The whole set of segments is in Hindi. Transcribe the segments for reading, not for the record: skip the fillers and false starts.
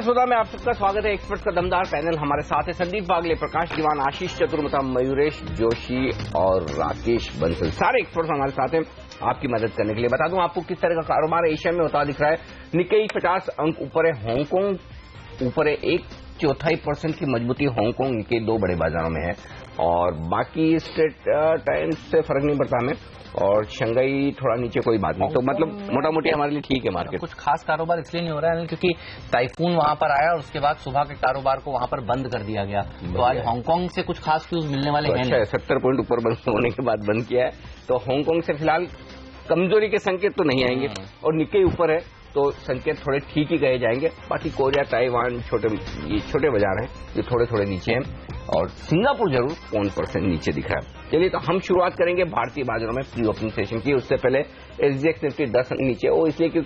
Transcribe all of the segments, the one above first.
सौदा में आप सबका स्वागत है। एक्सपर्ट्स का दमदार पैनल हमारे साथ है। संदीप बागले, प्रकाश दीवान, आशीष चतुर्मता, मयूरेश जोशी और राकेश बंसल। सारे एक्सपर्ट्स हमारे साथ हैं आपकी मदद करने के लिए। बता दूं आपको किस तरह का कारोबार एशिया में होता दिख रहा है। निक्केई 50 अंक ऊपर है, हांगकांग ऊपर है, 1/4% की मजबूती हांगकांग निक्केई 2 बड़े बाजारों में है और बाकी स्टेट टाइम्स से फर्क नहीं पड़ता हमें। और शंघाई थोड़ा नीचे, कोई बात नहीं। तो मतलब मोटा मोटी हमारे लिए ठीक है मार्केट। कुछ खास कारोबार इसलिए नहीं हो रहा है क्योंकि टाइफून वहां पर आया और उसके बाद सुबह के कारोबार को वहां पर बंद कर दिया गया। तो आज हांगकांग से कुछ खास क्यूज मिलने वाले हैं। अच्छा, 70 पॉइंट ऊपर बंद होने के बाद बंद किया है, तो हांगकांग से फिलहाल कमजोरी के संकेत तो नहीं आएंगे और निक्केई ऊपर है तो संकेत थोड़े ठीक ही गए जाएंगे। बाकी कोरिया, ताइवान ये छोटे बाजार हैं, ये थोड़े थोड़े नीचे हैं और सिंगापुर जरूर 1% नीचे दिख रहा है। चलिए, तो हम शुरुआत करेंगे भारतीय बाजारों में प्री ओपनिंग सेशन की। उससे पहले एसजीएक्स निफ्टी 10 नीचे, वो इसलिए कि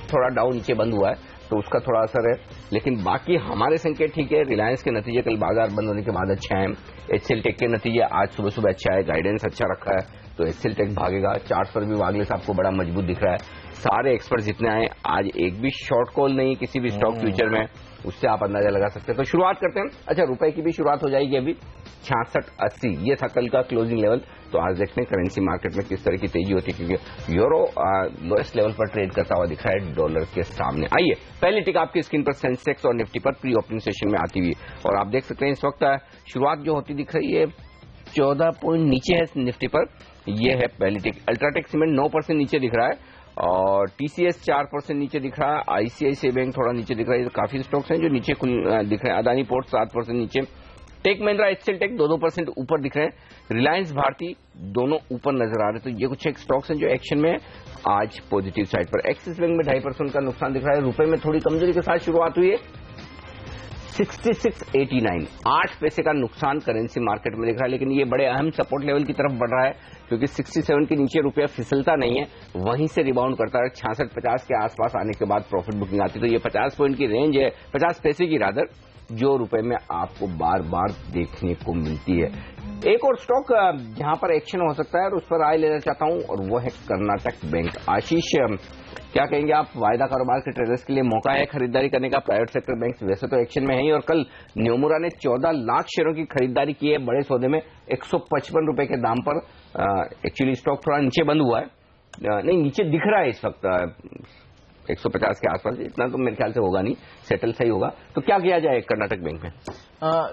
थोड़ा डाउन नीचे बंद हुआ है तो उसका थोड़ा असर है, लेकिन बाकी हमारे संकेत ठीक है। रिलायंस के नतीजे कल बाजार बंद होने के बाद अच्छे आए। एचसीएल टेक के नतीजे आज सुबह सुबह अच्छा है, गाइडेंस अच्छा रखा है, तो एचसीएल टेक भागेगा। चार्ट पर भी वागले साहब को बड़ा मजबूत दिख रहा है। सारे एक्सपर्ट जितने आए, आज एक भी शॉर्ट कॉल नहीं किसी भी स्टॉक फ्यूचर में, उससे आप अंदाजा लगा सकते हैं। तो शुरुआत करते हैं। अच्छा, रुपए की भी शुरुआत हो जाएगी अभी। 66.80 ये था कल का क्लोजिंग लेवल। तो आज देखते हैं करेंसी मार्केट में किस तरह की तेजी होती है, क्योंकि यूरो लोएस्ट लेवल पर ट्रेड करता हुआ दिख रहा है डॉलर के सामने। आइए, पहली टिक आपकी स्क्रीन पर सेंसेक्स और निफ्टी पर प्री ओपनिंग सेशन में आती हुई, और आप देख सकते हैं इस वक्त शुरुआत जो होती दिख रही है 14 पॉइंट नीचे है निफ्टी पर। यह है पहली टिक। अल्ट्राटेक सीमेंट 9% नीचे दिख रहा है और टीसीएस 4% नीचे दिख रहा है। आईसीआईसीआई बैंक थोड़ा नीचे दिख रहा है। काफी स्टॉक्स हैं जो नीचे दिख रहे हैं। अदानी पोर्ट 7% नीचे। टेक महिंद्रा, एचसीएल टेक 2% ऊपर दिख रहे हैं। रिलायंस भारती दोनों ऊपर नजर आ रहे हैं। तो ये कुछ एक स्टॉक्स हैं जो एक्शन में आज पॉजिटिव साइड पर। एक्सिस बैंक में 2.5% का नुकसान दिख रहा है। रुपए में थोड़ी कमजोरी के साथ शुरुआत हुई है। 66.89 8 पैसे का नुकसान करेंसी मार्केट में दिख रहा है, लेकिन ये बड़े अहम सपोर्ट लेवल की तरफ बढ़ रहा है क्योंकि 67 के नीचे रुपया फिसलता नहीं है, वहीं से रिबाउंड करता है। 66-50 के आसपास आने के बाद प्रॉफिट बुकिंग आती है। तो ये 50 पॉइंट की रेंज है, 50 पैसे की रादर, जो रुपए में आपको बार बार देखने को मिलती है। एक और स्टॉक जहां पर एक्शन हो सकता है और उस पर राय लेना चाहता हूं, और वो है कर्नाटक बैंक। आशीष, क्या कहेंगे आप? वायदा कारोबार के ट्रेडर्स के लिए मौका है खरीदारी करने का। प्राइवेट सेक्टर बैंक वैसे तो एक्शन में है ही, और कल न्योमुरा ने 14 लाख शेयरों की खरीदारी की है बड़े सौदे में 155 रुपए के दाम पर। एक्चुअली स्टॉक थोड़ा नीचे बंद हुआ है, नहीं नीचे दिख रहा है इस वक्त 150 के आसपास। इतना तो मेरे ख्याल से होगा नहीं, सेटल सही होगा। तो क्या किया जाए कर्नाटक बैंक में?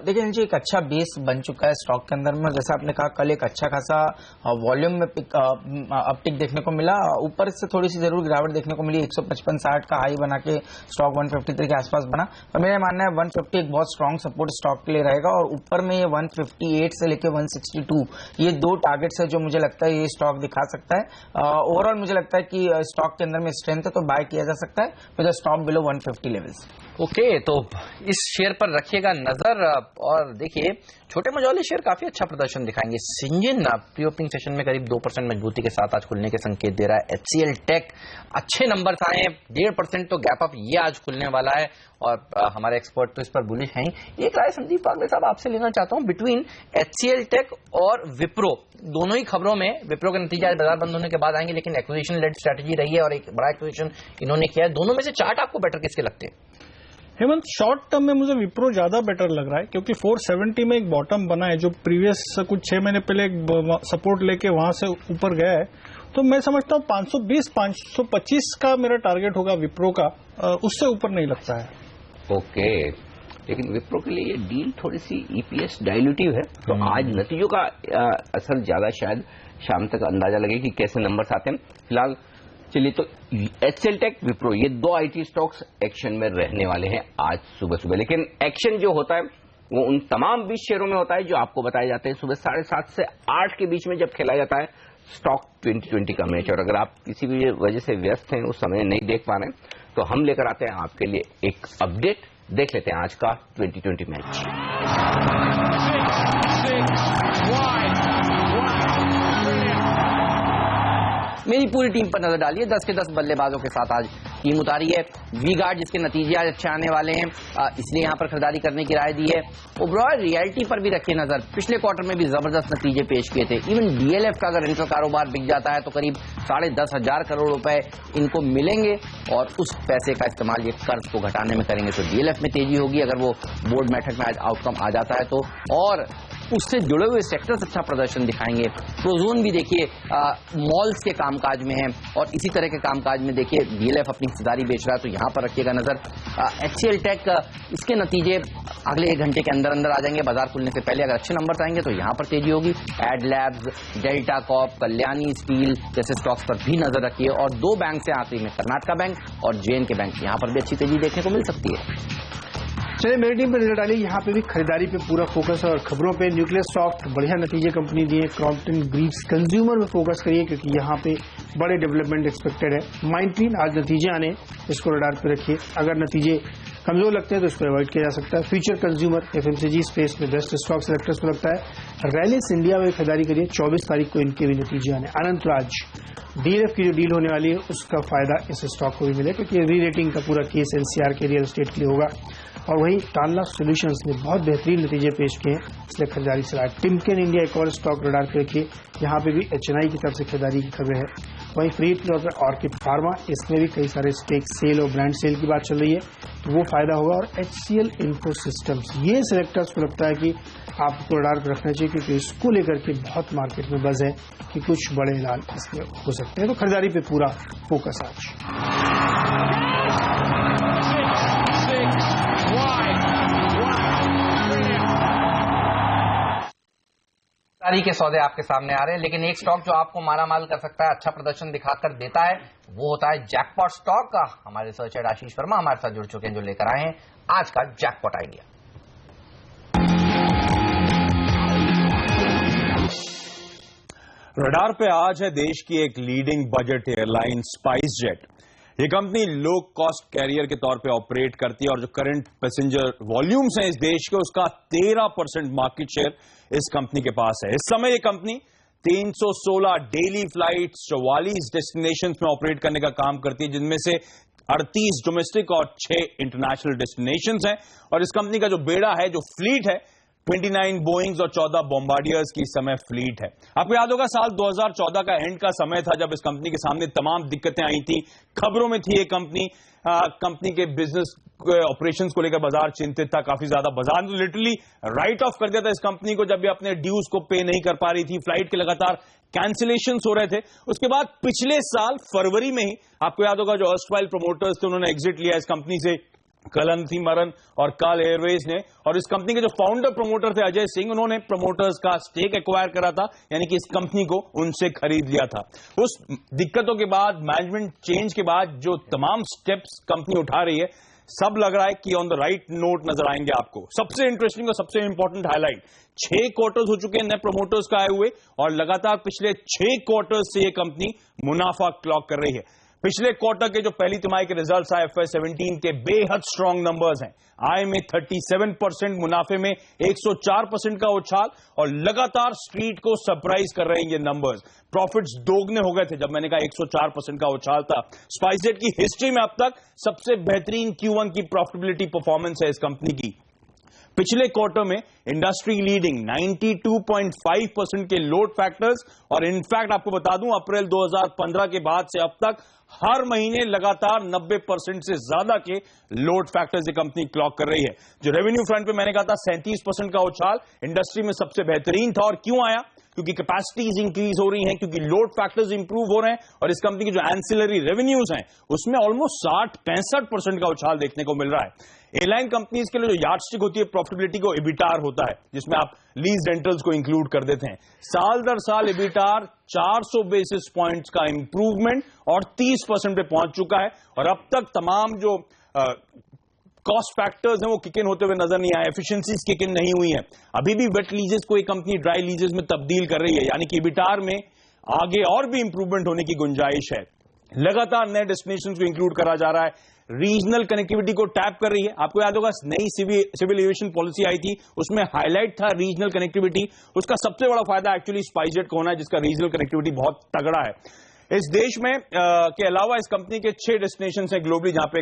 देखिए जी, एक अच्छा बेस बन चुका है स्टॉक के अंदर में। जैसा आपने कहा, कल एक अच्छा खासा वॉल्यूम में अपटिक देखने को मिला। ऊपर से थोड़ी सी जरूर गिरावट देखने को मिली। 155-60 का हाई बना के स्टॉक 153 के आसपास बना। और मेरा मानना है 150 एक बहुत स्ट्रांग सपोर्ट स्टॉक के लिए रहेगा, और ऊपर में ये 158 से लेकर 162 ये 2 टारगेट्स है जो मुझे लगता है ये स्टॉक दिखा सकता है। ओवरऑल मुझे लगता है कि स्टॉक के अंदर में स्ट्रेंथ है, तो बाय किया जा सकता है with stop below 150 levels. Okay, तो इस शेयर पर रखिएगा नजर। और देखिए, छोटे मझौले शेयर काफी अच्छा प्रदर्शन दिखाएंगे। सिंजिन प्री ओपनिंग सेशन में करीब 2% मजबूती के साथ आज खुलने के संकेत दे रहा है। एचसीएल टेक अच्छे नंबर आए हैं, 1.5% तो गैप अप ये आज खुलने वाला है, और हमारे एक्सपर्ट तो इस पर बुलिश हैं। एक राय संदीप बागले साहब आपसे लेना चाहता हूं बिटवीन एचसीएल टेक और विप्रो। दोनों ही खबरों में विप्रो के नतीजे आज बाजार बंद होने के बाद आएंगे, लेकिन एक्विजिशन लेड स्ट्रेटजी रही है और एक बड़ा एक्विजिशन इन्होंने किया है। दोनों में से चार्ट आपको बेटर किसके लगते हैं? हेमंत, शॉर्ट टर्म में मुझे विप्रो ज्यादा बेटर लग रहा है क्योंकि 470 में एक बॉटम बना है जो प्रीवियस कुछ 6 महीने पहले एक सपोर्ट लेके वहां से ऊपर गया है। तो मैं समझता हूँ 520-525 का मेरा टारगेट होगा विप्रो का, उससे ऊपर नहीं लगता है। ओके, लेकिन विप्रो के लिए ये डील थोड़ी सी ईपीएस डाइल्यूटिव है, तो आज नतीजों का असर ज्यादा शायद शाम तक अंदाजा लगे कि कैसे नंबर्स आते हैं। फिलहाल चलिए, तो एचसीएल टेक, विप्रो, ये 2 आईटी स्टॉक्स एक्शन में रहने वाले हैं आज सुबह सुबह। लेकिन एक्शन जो होता है वो उन तमाम 20 शेयरों में होता है जो आपको बताए जाते हैं सुबह 7:30 से 8 के बीच में, जब खेला जाता है स्टॉक 2020 का मैच। और अगर आप किसी भी वजह से व्यस्त हैं, उस समय नहीं देख पा रहे हैं, तो हम लेकर आते हैं आपके लिए एक अपडेट। देख लेते हैं आज का 2020 मैच। मेरी पूरी टीम पर नजर डालिए। 10 के 10 बल्लेबाजों के साथ आज स्कीम उतारी है। वी गार्ड जिसके नतीजे आज अच्छे आने वाले हैं, इसलिए यहां पर खरीदारी करने की राय दी है। ओवरऑल रियलिटी पर भी रखिए नजर, पिछले क्वार्टर में भी जबरदस्त नतीजे पेश किए थे। इवन डीएलएफ का अगर इनका कारोबार बिक जाता है तो करीब 10,500 करोड़ रुपए इनको मिलेंगे और उस पैसे का इस्तेमाल ये कर्ज को घटाने में करेंगे। तो डीएलएफ में तेजी होगी अगर वो बोर्ड बैठक में आउटकम आ जाता है तो, और उससे जुड़े हुए सेक्टर्स अच्छा प्रदर्शन दिखाएंगे। प्रोजोन भी देखिए मॉल्स के कामकाज में है और इसी तरह के कामकाज में देखिए डीएलएफ अपनी हिस्सेदारी बेच रहा है, तो यहां पर रखिएगा नजर। एचसीएल टेक इसके नतीजे अगले 1 घंटे के अंदर अंदर आ जाएंगे, बाजार खुलने से पहले अगर अच्छे नंबर आएंगे तो यहां पर तेजी होगी। Adlabs, Delta Corp, Kalyani Steel जैसे स्टॉक्स पर भी नजर रखिए। और 2 बैंक से आखिरी में कर्नाटका बैंक और जेएनके बैंक, यहां पर भी अच्छी तेजी देखने को मिल सकती है। चलिए मेरी टीम पर नजर डालिए, यहाँ पे भी खरीदारी पे पूरा फोकस है और खबरों पे न्यूक्लियस सॉफ्ट बढ़िया नतीजे कंपनी दिए, क्रॉम्पटन ग्रीव्स कंज्यूमर में फोकस करिए क्योंकि यहाँ पे बड़े डेवलपमेंट एक्सपेक्टेड है। माइंडट्री आज नतीजे आने, इसको रडार पे रखिए, अगर नतीजे कमजोर लगते हैं तो इसको अवॉइड किया जा सकता है। फ्यूचर कंज्यूमर एफएमसीजी स्पेस में बेस्ट स्टॉक सिलेक्टर्स को लगता है। रैलिस इंडिया में खरीदारी करिए, 24 तारीख को इनके भी नतीजे आने। अनंत राज डीएलएफ की जो डील होने वाली है उसका फायदा इस स्टॉक को भी मिले क्योंकि री रेटिंग का पूरा केस एनसीआर के रियल एस्टेट के लिए होगा। और वहीं टानला सॉल्यूशंस ने बहुत बेहतरीन नतीजे पेश किए हैं, इसलिए खरीदारी से लाए। टिमकेन इंडिया एक और स्टॉक रडार पे रखिए, यहाँ पे भी एचएनआई की तरफ से खरीदारी की खबरें है। वहीं फ्री के तौर पर ऑर्किड फार्मा, इसमें भी कई सारे स्टेक सेल और ब्रांड सेल की बात चल रही है, तो वो फायदा होगा। और एचसीएल इन्फो सिस्टम्स, ये सिलेक्टर्स को लगता है कि आपको रडार पर रखना चाहिए क्योंकि इसको लेकर के बहुत मार्केट में बज़ है कि कुछ बड़े ऐलान इसमें हो सकते हैं। तो खरीदारी पे पूरा फोकस आज। खरीदारी के सौदे आपके सामने आ रहे हैं, लेकिन एक स्टॉक जो आपको मालामाल कर सकता है, अच्छा प्रदर्शन दिखाकर देता है, वो होता है जैकपॉट स्टॉक का। हमारे रिसर्च हेड आशीष वर्मा हमारे साथ जुड़ चुके हैं, जो लेकर आए हैं आज का जैकपॉट आइडिया। रडार पे आज है देश की एक leading budget airline spice jet. ये कंपनी लो कॉस्ट कैरियर के तौर पे ऑपरेट करती है और जो करंट पैसेंजर वॉल्यूम्स हैं इस देश के, उसका 13% मार्केट शेयर इस कंपनी के पास है। इस समय ये कंपनी 316 डेली फ्लाइट्स 44 डेस्टिनेशंस में ऑपरेट करने का काम करती है, जिनमें से 38 डोमेस्टिक और 6 इंटरनेशनल डेस्टिनेशंस हैं। और इस कंपनी का जो बेड़ा है, जो फ्लीट है, 29 बोइंग्स और 14 बॉम्बार्डियर्स की समय फ्लीट है। आपको याद होगा साल 2014 का एंड का समय था जब इस कंपनी के सामने तमाम दिक्कतें आई थी, खबरों में थी ये कंपनी के बिजनेस ऑपरेशंस को लेकर बाजार चिंतित था काफी ज्यादा। बाजार ने लिटरली राइट ऑफ कर दिया था इस कंपनी को जब ये अपने ड्यूज को पे नहीं कर पा रही थी, फ्लाइट के लगातार कैंसिलेशंस हो रहे थे। उसके बाद पिछले साल फरवरी में ही आपको याद होगा जो अर्स्टवाइल प्रमोटर्स थे उन्होंने एग्जिट लिया इस कंपनी से, कलंथी मरन और काल एयरवेज ने। और इस कंपनी के जो फाउंडर प्रमोटर थे अजय सिंह, उन्होंने प्रमोटर्स का स्टेक एक्वायर करा था, यानी कि इस कंपनी को उनसे खरीद लिया था। उस दिक्कतों के बाद, मैनेजमेंट चेंज के बाद जो तमाम स्टेप्स कंपनी उठा रही है, सब लग रहा है कि ऑन द राइट नोट नजर आएंगे आपको। सबसे इंटरेस्टिंग और सबसे इंपॉर्टेंट हाईलाइट, 6 क्वार्टर्स हो चुके हैं नए प्रमोटर्स का आए हुए और लगातार पिछले 6 क्वार्टर्स से ये कंपनी मुनाफा क्लॉक कर रही है। पिछले क्वार्टर के जो पहली तिमाही के रिजल्ट्स आए FY17 के बेहद स्ट्रांग नंबर्स हैं। आय में 37%, मुनाफे में 104% का उछाल और लगातार स्ट्रीट को सरप्राइज कर रहे हैं ये नंबर्स। प्रॉफिट्स दोगुने हो गए थे जब मैंने कहा 104% का उछाल था। स्पाइसजेट की हिस्ट्री में अब तक सबसे बेहतरीन Q1 की प्रॉफिटेबिलिटी परफॉर्मेंस है इस कंपनी की। पिछले क्वार्टर में इंडस्ट्री लीडिंग 92.5% के लोड फैक्टर्स और इनफैक्ट आपको बता दूं अप्रैल 2015 के बाद से अब तक हर महीने लगातार 90% से ज्यादा के लोड फैक्टर्स ये कंपनी क्लॉक कर रही है। जो रेवेन्यू फ्रंट पे मैंने कहा था 37% का उछाल इंडस्ट्री में सबसे बेहतरीन था। और क्यों आया? क्योंकि कैपेसिटीज इंक्रीज हो रही हैं, क्योंकि लोड फैक्टर्स इंप्रूव हो रहे हैं और इस कंपनी के जो एंसिलरी रेवेन्यूज हैं उसमें ऑलमोस्ट 60-65% का उछाल देखने को मिल रहा है। एयरलाइन कंपनीज के लिए जो यार्डस्टिक होती है प्रॉफिटेबिलिटी को एबिटार होता है, जिसमें आप लीज रेंटल्स को इंक्लूड कर देते हैं। साल दर साल एबिटार 400 बेसिस पॉइंट्स का इंप्रूवमेंट और 30% पे पहुंच चुका है। और अब तक तमाम जो कॉस्ट फैक्टर्स हैं वो किक इन होते हुए नजर नहीं आए, एफिशिएंसीज किक इन नहीं हुई है। अभी भी वेट लीजेस को एक कंपनी ड्राई लीजेस में तब्दील कर रही है, यानी कि एबिटार में आगे और भी इंप्रूवमेंट होने की गुंजाइश है। लगातार नए डेस्टिनेशंस को इंक्लूड करा जा रहा है, रीजनल कनेक्टिविटी को टैप कर रही है। आपको याद होगा नई सिविल एविएशन पॉलिसी आई थी, उसमें हाईलाइट था रीजनल कनेक्टिविटी। उसका सबसे बड़ा फायदा एक्चुअली स्पाइसजेट को होना है, जिसका रीजनल कनेक्टिविटी बहुत तगड़ा है। इस देश में के अलावा इस कंपनी के 6 डेस्टिनेशन हैं ग्लोबली जहां पे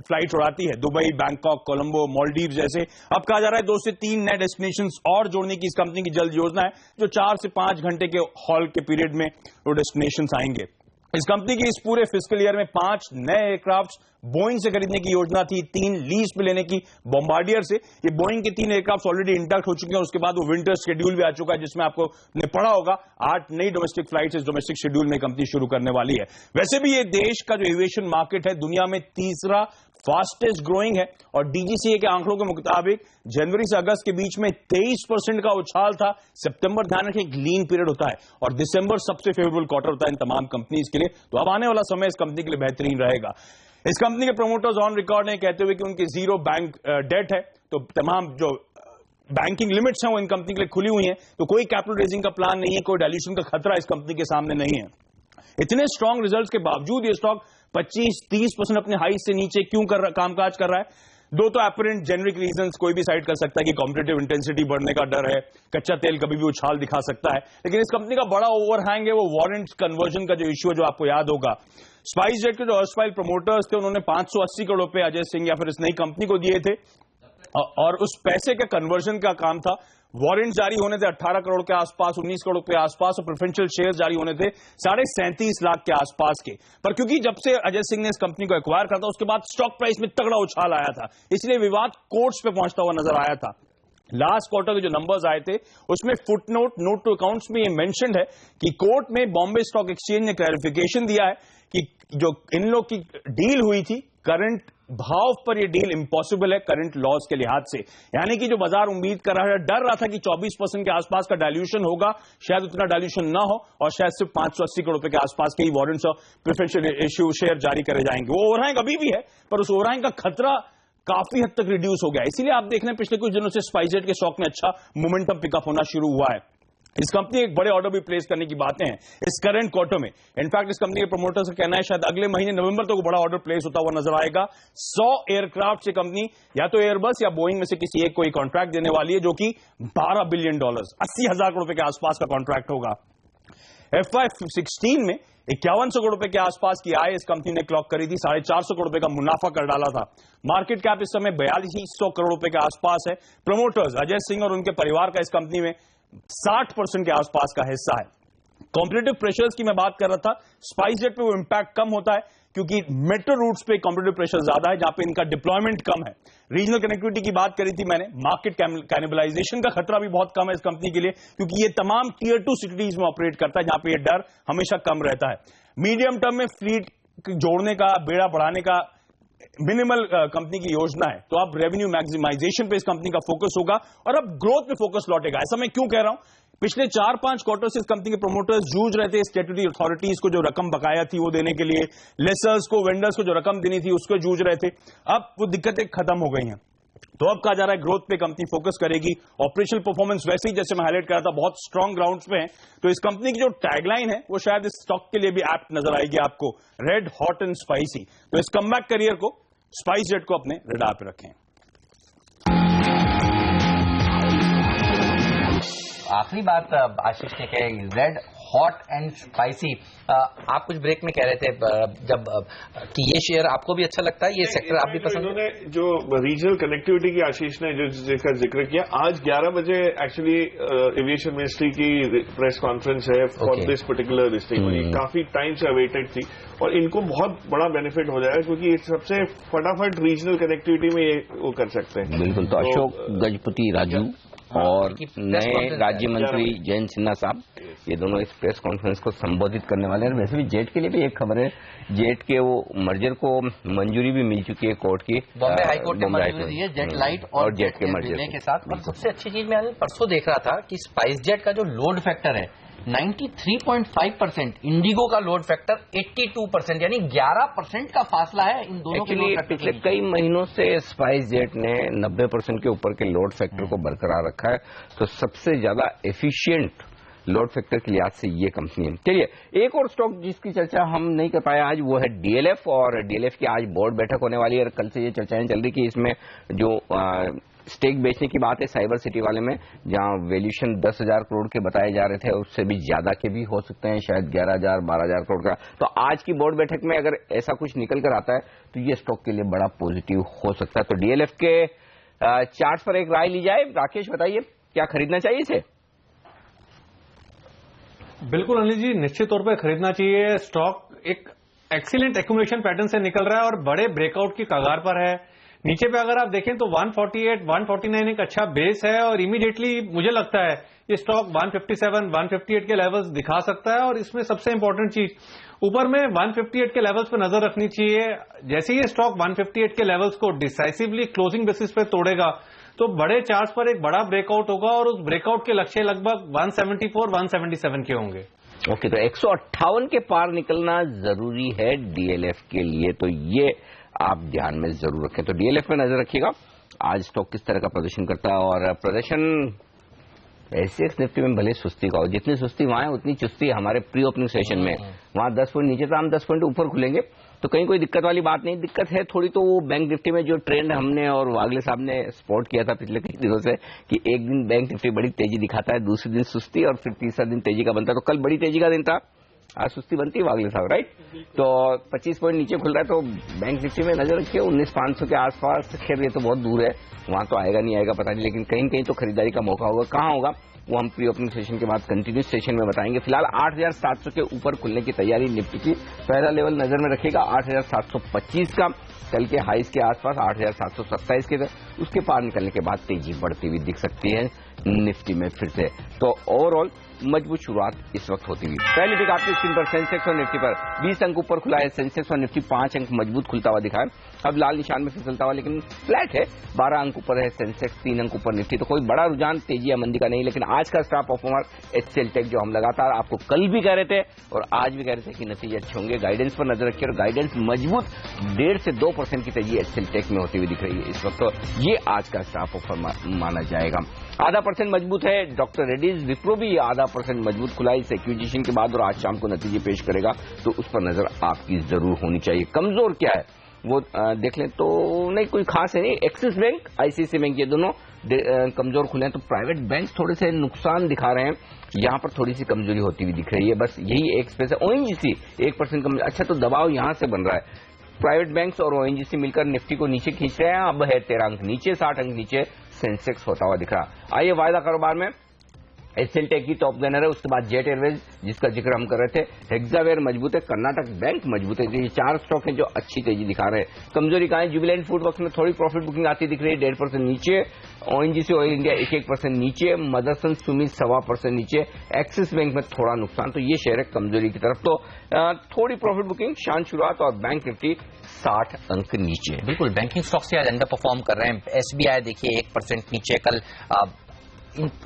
फ्लाइट उड़ाती है, दुबई, बैंकॉक, कोलंबो, मालदीव जैसे। अब कहा जा रहा है 2 से 3 नए डेस्टिनेशन और जोड़ने की इस कंपनी की जल्द योजना है, जो 4 से 5 घंटे के हॉल के पीरियड में वो डेस्टिनेशन आएंगे। इस कंपनी की इस पूरे फिस्कल ईयर में 5 नए एयरक्राफ्ट बोइंग से खरीदने की योजना थी, 3 लीज पे लेने की बॉम्बार्डियर से। ये बोइंग के 3 एयरक्राफ्ट ऑलरेडी इंडक्ट हो चुके हैं, उसके बाद वो विंटर शेड्यूल भी आ चुका है, जिसमें आपको ने पढ़ा होगा 8 नई डोमेस्टिक फ्लाइट्स इस डोमेस्टिक शेड्यूल में कंपनी शुरू करने वाली है। वैसे भी ये देश का जो एविएशन मार्केट है दुनिया में तीसरा फास्टेस्ट ग्रोइंग है, और डीजीसीए के आंकड़ों के मुताबिक जनवरी से अगस्त के बीच में 23% का उछाल था। सितंबर ध्यान रखें एक लीन पीरियड होता है, और दिसंबर सबसे फेवरेबल क्वार्टर होता है इन तमाम कंपनीज के लिए। तो अब आने वाला समय इस कंपनी के लिए बेहतरीन रहेगा। इस कंपनी के प्रमोटर्स ऑन रिकॉर्ड हैं कहते हुए कि उनकी जीरो बैंक डेट है, तो तमाम जो बैंकिंग लिमिट्स हैं वो इन कंपनी के लिए खुली हुई हैं, तो कोई कैपिटल रेजिंग का प्लान नहीं है, कोई डाइल्यूशन का खतरा इस कंपनी के सामने नहीं है। इतने स्ट्रांग रिजल्ट्स के बावजूद ये स्टॉक 25-30% अपने हाई से नीचे क्यों कामकाज कर रहा है? 2 तो एपरेंट जेनरिक रीजंस कोई भी साइड कर सकता है कि कॉम्पिटिटिव इंटेंसिटी बढ़ने का डर है, कच्चा तेल कभी भी उछाल दिखा सकता है, लेकिन इस कंपनी का बड़ा ओवरहैंग है वो वारंट कन्वर्जन का जो इश्यू है, जो आपको याद होगा। स्पाइस जेट के जो अर्स्टवाइल प्रमोटर्स थे उन्होंने 580 करोड़ रुपए अजय सिंह या फिर इस नई कंपनी को दिए थे, और उस पैसे के कन्वर्जन का काम था। वारंट जारी होने थे 18 करोड़ के आसपास, 19 करोड़ के आसपास, और प्रेफरेंशियल शेयर जारी होने थे 37.5 लाख के आसपास के। पर क्योंकि जब से अजय सिंह ने इस कंपनी को एक्वायर करा था उसके बाद स्टॉक प्राइस में तगड़ा उछाल आया था, इसलिए विवाद कोर्ट्स पे पहुंचता हुआ नजर आया था। लास्ट क्वार्टर के जो नंबर्स आए थे उसमें नोट टू अकाउंट्स में ये मेंशन्ड है कि कोर्ट में बॉम्बे स्टॉक एक्सचेंज ने क्लैरिफिकेशन दिया है कि जो इन लोग की डील हुई थी करंट भाव पर ये डील इंपॉसिबल है करंट लॉस के लिहाज से, यानी कि जो बाजार उम्मीद कर रहा है, डर रहा था कि 24% के आसपास का डाइल्यूशन होगा, शायद उतना डाइल्यूशन ना हो और शायद सिर्फ 580 करोड़ रुपए के आसपास के ही वारंट्स और प्रेफरेंशियल इश्यू शेयर जारी करे जाएंगे। वो ओवरहैंग अभी भी है, पर उस ओवरहैंग का खतरा काफी हद तक रिड्यूस हो गया। इसीलिए आप देख रहे हैं पिछले कुछ दिनों से स्पाइसजेट के स्टॉक में अच्छा मोमेंटम पिकअप होना शुरू हुआ है। इस कंपनी एक बड़े ऑर्डर भी प्लेस करने की बातें हैं इस करंट क्वार्टर में। इनफैक्ट इस कंपनी के प्रमोटर्स का कहना है शायद अगले महीने नवंबर तक बड़ा ऑर्डर प्लेस होता हुआ नजर आएगा। 100 एयरक्राफ्ट से कंपनी या तो एयरबस या बोइंग में से किसी एक कोई कॉन्ट्रैक्ट देने वाली है, जो कि $12 बिलियन 80,000 करोड़ रुपए के आसपास का कॉन्ट्रैक्ट होगा। FY16 में 5100 करोड़ रुपए के आसपास की आय इस कंपनी ने क्लॉक करी थी, 450 करोड़ रुपए का मुनाफा कर डाला था। मार्केट कैप इस समय 4200 करोड़ रुपए के आसपास है। प्रमोटर्स अजय सिंह और उनके परिवार का इस कंपनी में 60% के आसपास का हिस्सा है। कॉम्पिटिटिव प्रेशर्स की मैं बात कर रहा था, स्पाइसजेट पे वो इंपैक्ट कम होता है क्योंकि मेट्रो रूट्स पे कॉम्पिटिटिव प्रेशर ज्यादा है, जहां पे इनका डिप्लॉयमेंट कम है। रीजनल कनेक्टिविटी की बात करी थी मैंने, मार्केट कैनिबलाइजेशन का खतरा भी बहुत कम है इस कंपनी के लिए, क्योंकि ये तमाम टियर 2 सिटीज में ऑपरेट करता है, जहां पे ये डर हमेशा कम रहता है। मीडियम टर्म में फ्लीट जोड़ने का, बेड़ा बढ़ाने का मिनिमल कंपनी की योजना है, तो अब रेवेन्यू मैक्सिमाइजेशन पे इस कंपनी का फोकस होगा और अब ग्रोथ पे फोकस लौटेगा। ऐसा मैं क्यों कह रहा हूं? पिछले 4-5 क्वार्टर से इस कंपनी के प्रमोटर्स जूझ रहे थे स्टैट्यूटरी अथॉरिटीज को जो रकम बकाया थी वो देने के लिए, लेसर्स को, वेंडर्स को जो रकम देनी थी उसको जूझ रहे थे। अब वो दिक्कतें खत्म हो गई हैं, तो अब कहा जा रहा है ग्रोथ पे कंपनी फोकस करेगी। ऑपरेशनल परफॉर्मेंस वैसे ही जैसे मैं हाईलाइट कर रहा था बहुत स्ट्रांग ग्राउंड्स पे है, तो इस कंपनी की जो टैगलाइन है वो शायद इस स्टॉक के लिए भी एप्ट नजर आएगी आपको, रेड हॉट एंड स्पाइसी। तो इस कमबैक करियर को, स्पाइसजेट को अपने रडार पे रखें। आखिरी बात आशीष ने कही, रेड हॉट एंड स्पाइसी। आप कुछ ब्रेक में कह रहे थे जब कि ये शेयर आपको भी अच्छा लगता है, ये सेक्टर आप भी पसंद है? जो रीजनल कनेक्टिविटी की आशीष ने जो जिक्र किया, आज 11 बजे एक्चुअली एविएशन मिनिस्ट्री की प्रेस कॉन्फ्रेंस है फॉर दिस पर्टिकुलर डिस्ट्रिक्ट, काफी टाइम से अवेटेड थी और इनको बहुत बड़ा बेनिफिट हो जाएगा क्योंकि सबसे फटाफट रीजनल कनेक्टिविटी में ये वो कर सकते हैं। बिल्कुल। तो अशोक गजपति राजू और नए राज्य मंत्री जयंत सिन्हा साहब, ये दोनों इस प्रेस कॉन्फ्रेंस को संबोधित करने वाले हैं। वैसे भी जेट के लिए भी एक खबर है, जेट के वो मर्जर को मंजूरी भी मिल चुकी है कोर्ट की, बॉम्बे हाईकोर्ट ने मंजूरी दी है जेट लाइट और जेट के मर्जर के साथ। और सबसे अच्छी चीज मैं परसों देख रहा था कि स्पाइस जेट का जो लोड फैक्टर है 93.5%, इंडिगो का लोड फैक्टर 82%, यानी 11% का फासला है इन दोनों के लोड फैक्टर। पिछले कई महीनों से स्पाइस जेट ने 90% के ऊपर के लोड फैक्टर को बरकरार रखा है, तो सबसे ज्यादा एफिशिएंट लोड फैक्टर के लिहाज से ये कंपनी है। चलिए, एक और स्टॉक जिसकी चर्चा हम नहीं कर पाए आज, वो है डीएलएफ। और डीएलएफ की आज बोर्ड बैठक होने वाली है और कल से ये चर्चाएं चल रही कि इसमें जो स्टेक बेचने की बात है साइबर सिटी वाले में, जहां वैल्यूएशन 10,000 करोड़ के बताए जा रहे थे, उससे भी ज्यादा के भी हो सकते हैं, शायद 11,000 12,000 करोड़ का। तो आज की बोर्ड बैठक में अगर ऐसा कुछ निकल कर आता है तो ये स्टॉक के लिए बड़ा पॉजिटिव हो सकता है। तो डीएलएफ के चार्ट पर एक राय ली जाए। राकेश बताइए, क्या खरीदना चाहिए इसे? बिल्कुल अनिल जी, निश्चित तौर पर खरीदना चाहिए। स्टॉक एक एक्सीलेंट एक्यूमुलेशन पैटर्न से निकल रहा है और बड़े ब्रेकआउट की कगार पर है। नीचे पे अगर आप देखें तो 148, 149 एक अच्छा बेस है और इमीडिएटली मुझे लगता है ये स्टॉक 157, 158 के लेवल्स दिखा सकता है। और इसमें सबसे इंपॉर्टेंट चीज, ऊपर में 158 के लेवल्स पर नजर रखनी चाहिए। जैसे ये स्टॉक 158 के लेवल्स को डिसाइसिवली क्लोजिंग बेसिस पे तोड़ेगा तो बड़े चार्ट्स पर एक बड़ा ब्रेकआउट होगा और उस ब्रेकआउट के लक्ष्य लगभग 174, 177 के होंगे। ओके, तो 158 के पार निकलना जरूरी है डीएलएफ के लिए, तो ये आप ध्यान में जरूर रखें। तो डीएलएफ में नजर रखिएगा आज स्टॉक किस तरह का प्रदर्शन करता है। और प्रदर्शन एससीएक्स निफ्टी में भले सुस्ती का हो, जितनी सुस्ती वहां है उतनी चुस्ती हमारे प्री ओपनिंग सेशन में। वहां 10 पॉइंट नीचे था, हम 10 पॉइंट ऊपर खुलेंगे, तो कहीं कोई दिक्कत वाली बात नहीं। दिक्कत है थोड़ी तो वो बैंक निफ्टी में जो ट्रेंड हमने और वागले साहब ने स्पॉट किया था पिछले कई दिनों से कि एक दिन बैंक निफ्टी बड़ी तेजी दिखाता है, दूसरे दिन सुस्ती और फिर तीसरा दिन तेजी का बनता है। तो कल बड़ी तेजी का दिन था, आज सुस्ती बनती है वागले साहब, राइट। तो 25 पॉइंट नीचे खुल रहा है, तो बैंक निफ्टी में नजर रखिए 19,500 के आसपास। खैर ये तो बहुत दूर है, वहां तो आएगा नहीं आएगा पता नहीं, लेकिन कहीं कहीं तो खरीदारी का मौका होगा। कहां होगा वो हम प्री ओपनिंग सेशन के बाद कंटिन्यूस सेशन में बताएंगे। फिलहाल 8,700 के ऊपर खुलने की तैयारी निफ्टी की। पहला लेवल नजर में रखिएगा 8,725 का, कल के हाईस के आसपास 8,727 के थे। उसके पार निकलने के बाद तेजी बढ़ती हुई दिख सकती है निफ्टी में फिर से। तो ओवरऑल मजबूत शुरुआत इस वक्त होती हुई। पहली पिक आपकी स्क्रीन पर सेंसेक्स और निफ्टी पर 20 अंक ऊपर खुला है। सेंसेक्स और निफ्टी 5 अंक मजबूत खुलता हुआ दिखा है, अब लाल निशान में फिसलता हुआ, लेकिन फ्लैट है। 12 अंक ऊपर है सेंसेक्स, 3 अंक ऊपर निफ्टी। तो कोई बड़ा रुझान तेजी या मंदी का नहीं, लेकिन आज का स्टार परफॉर्मर एचसीएल टेक, जो हम लगातार आपको कल भी कह रहे थे और आज भी कह रहे थे कि नतीजे अच्छे होंगे। गाइडेंस पर नजर रखिए और गाइडेंस मजबूत 1.5 से 2% की तेजी एचसीएल टेक में होती हुई दिख रही है इस वक्त। तो ये आज का स्टार परफॉर्मर माना जाएगा। 0.5% मजबूत है डॉक्टर रेड्डीज। विप्रो भी 0.5% मजबूत खुला इस एक्विजिशन के बाद और आज शाम को नतीजे पेश करेगा, तो उस पर नजर आपकी जरूर होनी चाहिए। कमजोर क्या है वो देख लें तो नहीं कोई खास है नहीं। एक्सिस बैंक, आईसीआईसी बैंक, ये दोनों कमजोर खुले हैं। तो प्राइवेट बैंक थोड़े से नुकसान दिखा रहे हैं, यहां पर थोड़ी सी कमजोरी होती हुई दिख रही है, बस यही एक स्पेस है। ओएनजीसी 1% कम, अच्छा तो दबाव यहां से बन रहा है। प्राइवेट बैंक्स और ओएनजीसी मिलकर निफ्टी को नीचे खींच रहे हैं, अब है 13 अंक नीचे, 60 अंक नीचे सेंसेक्स होता हुआ दिख रहा। आइए वायदा कारोबार में एचसीएल टेक की टॉप गेनर है, उसके बाद जेट एयरवेज जिसका जिक्र हम कर रहे थे, हेक्सावेयर मजबूत है, कर्नाटक बैंक मजबूत है। ये 4 स्टॉक हैं जो अच्छी तेजी दिखा रहे हैं। कमजोरी कहां है? जुबिलेंट फूड वर्क्स में थोड़ी प्रॉफिट बुकिंग आती दिख रही है, 1.5% नीचे। ओएनजीसी ऑयल इंडिया 1% नीचे, मदरसन सुमित 1.25% नीचे, एक्सिस बैंक में थोड़ा नुकसान। तो ये शेयर है कमजोरी की तरफ। तो थोड़ी प्रॉफिट बुकिंग, शांत शुरुआत और बैंक निफ्टी 60 अंक नीचे। बिल्कुल बैंकिंग स्टॉक से आज अंडर परफॉर्म कर रहे हैं। एसबीआई देखिए 1% नीचे, कल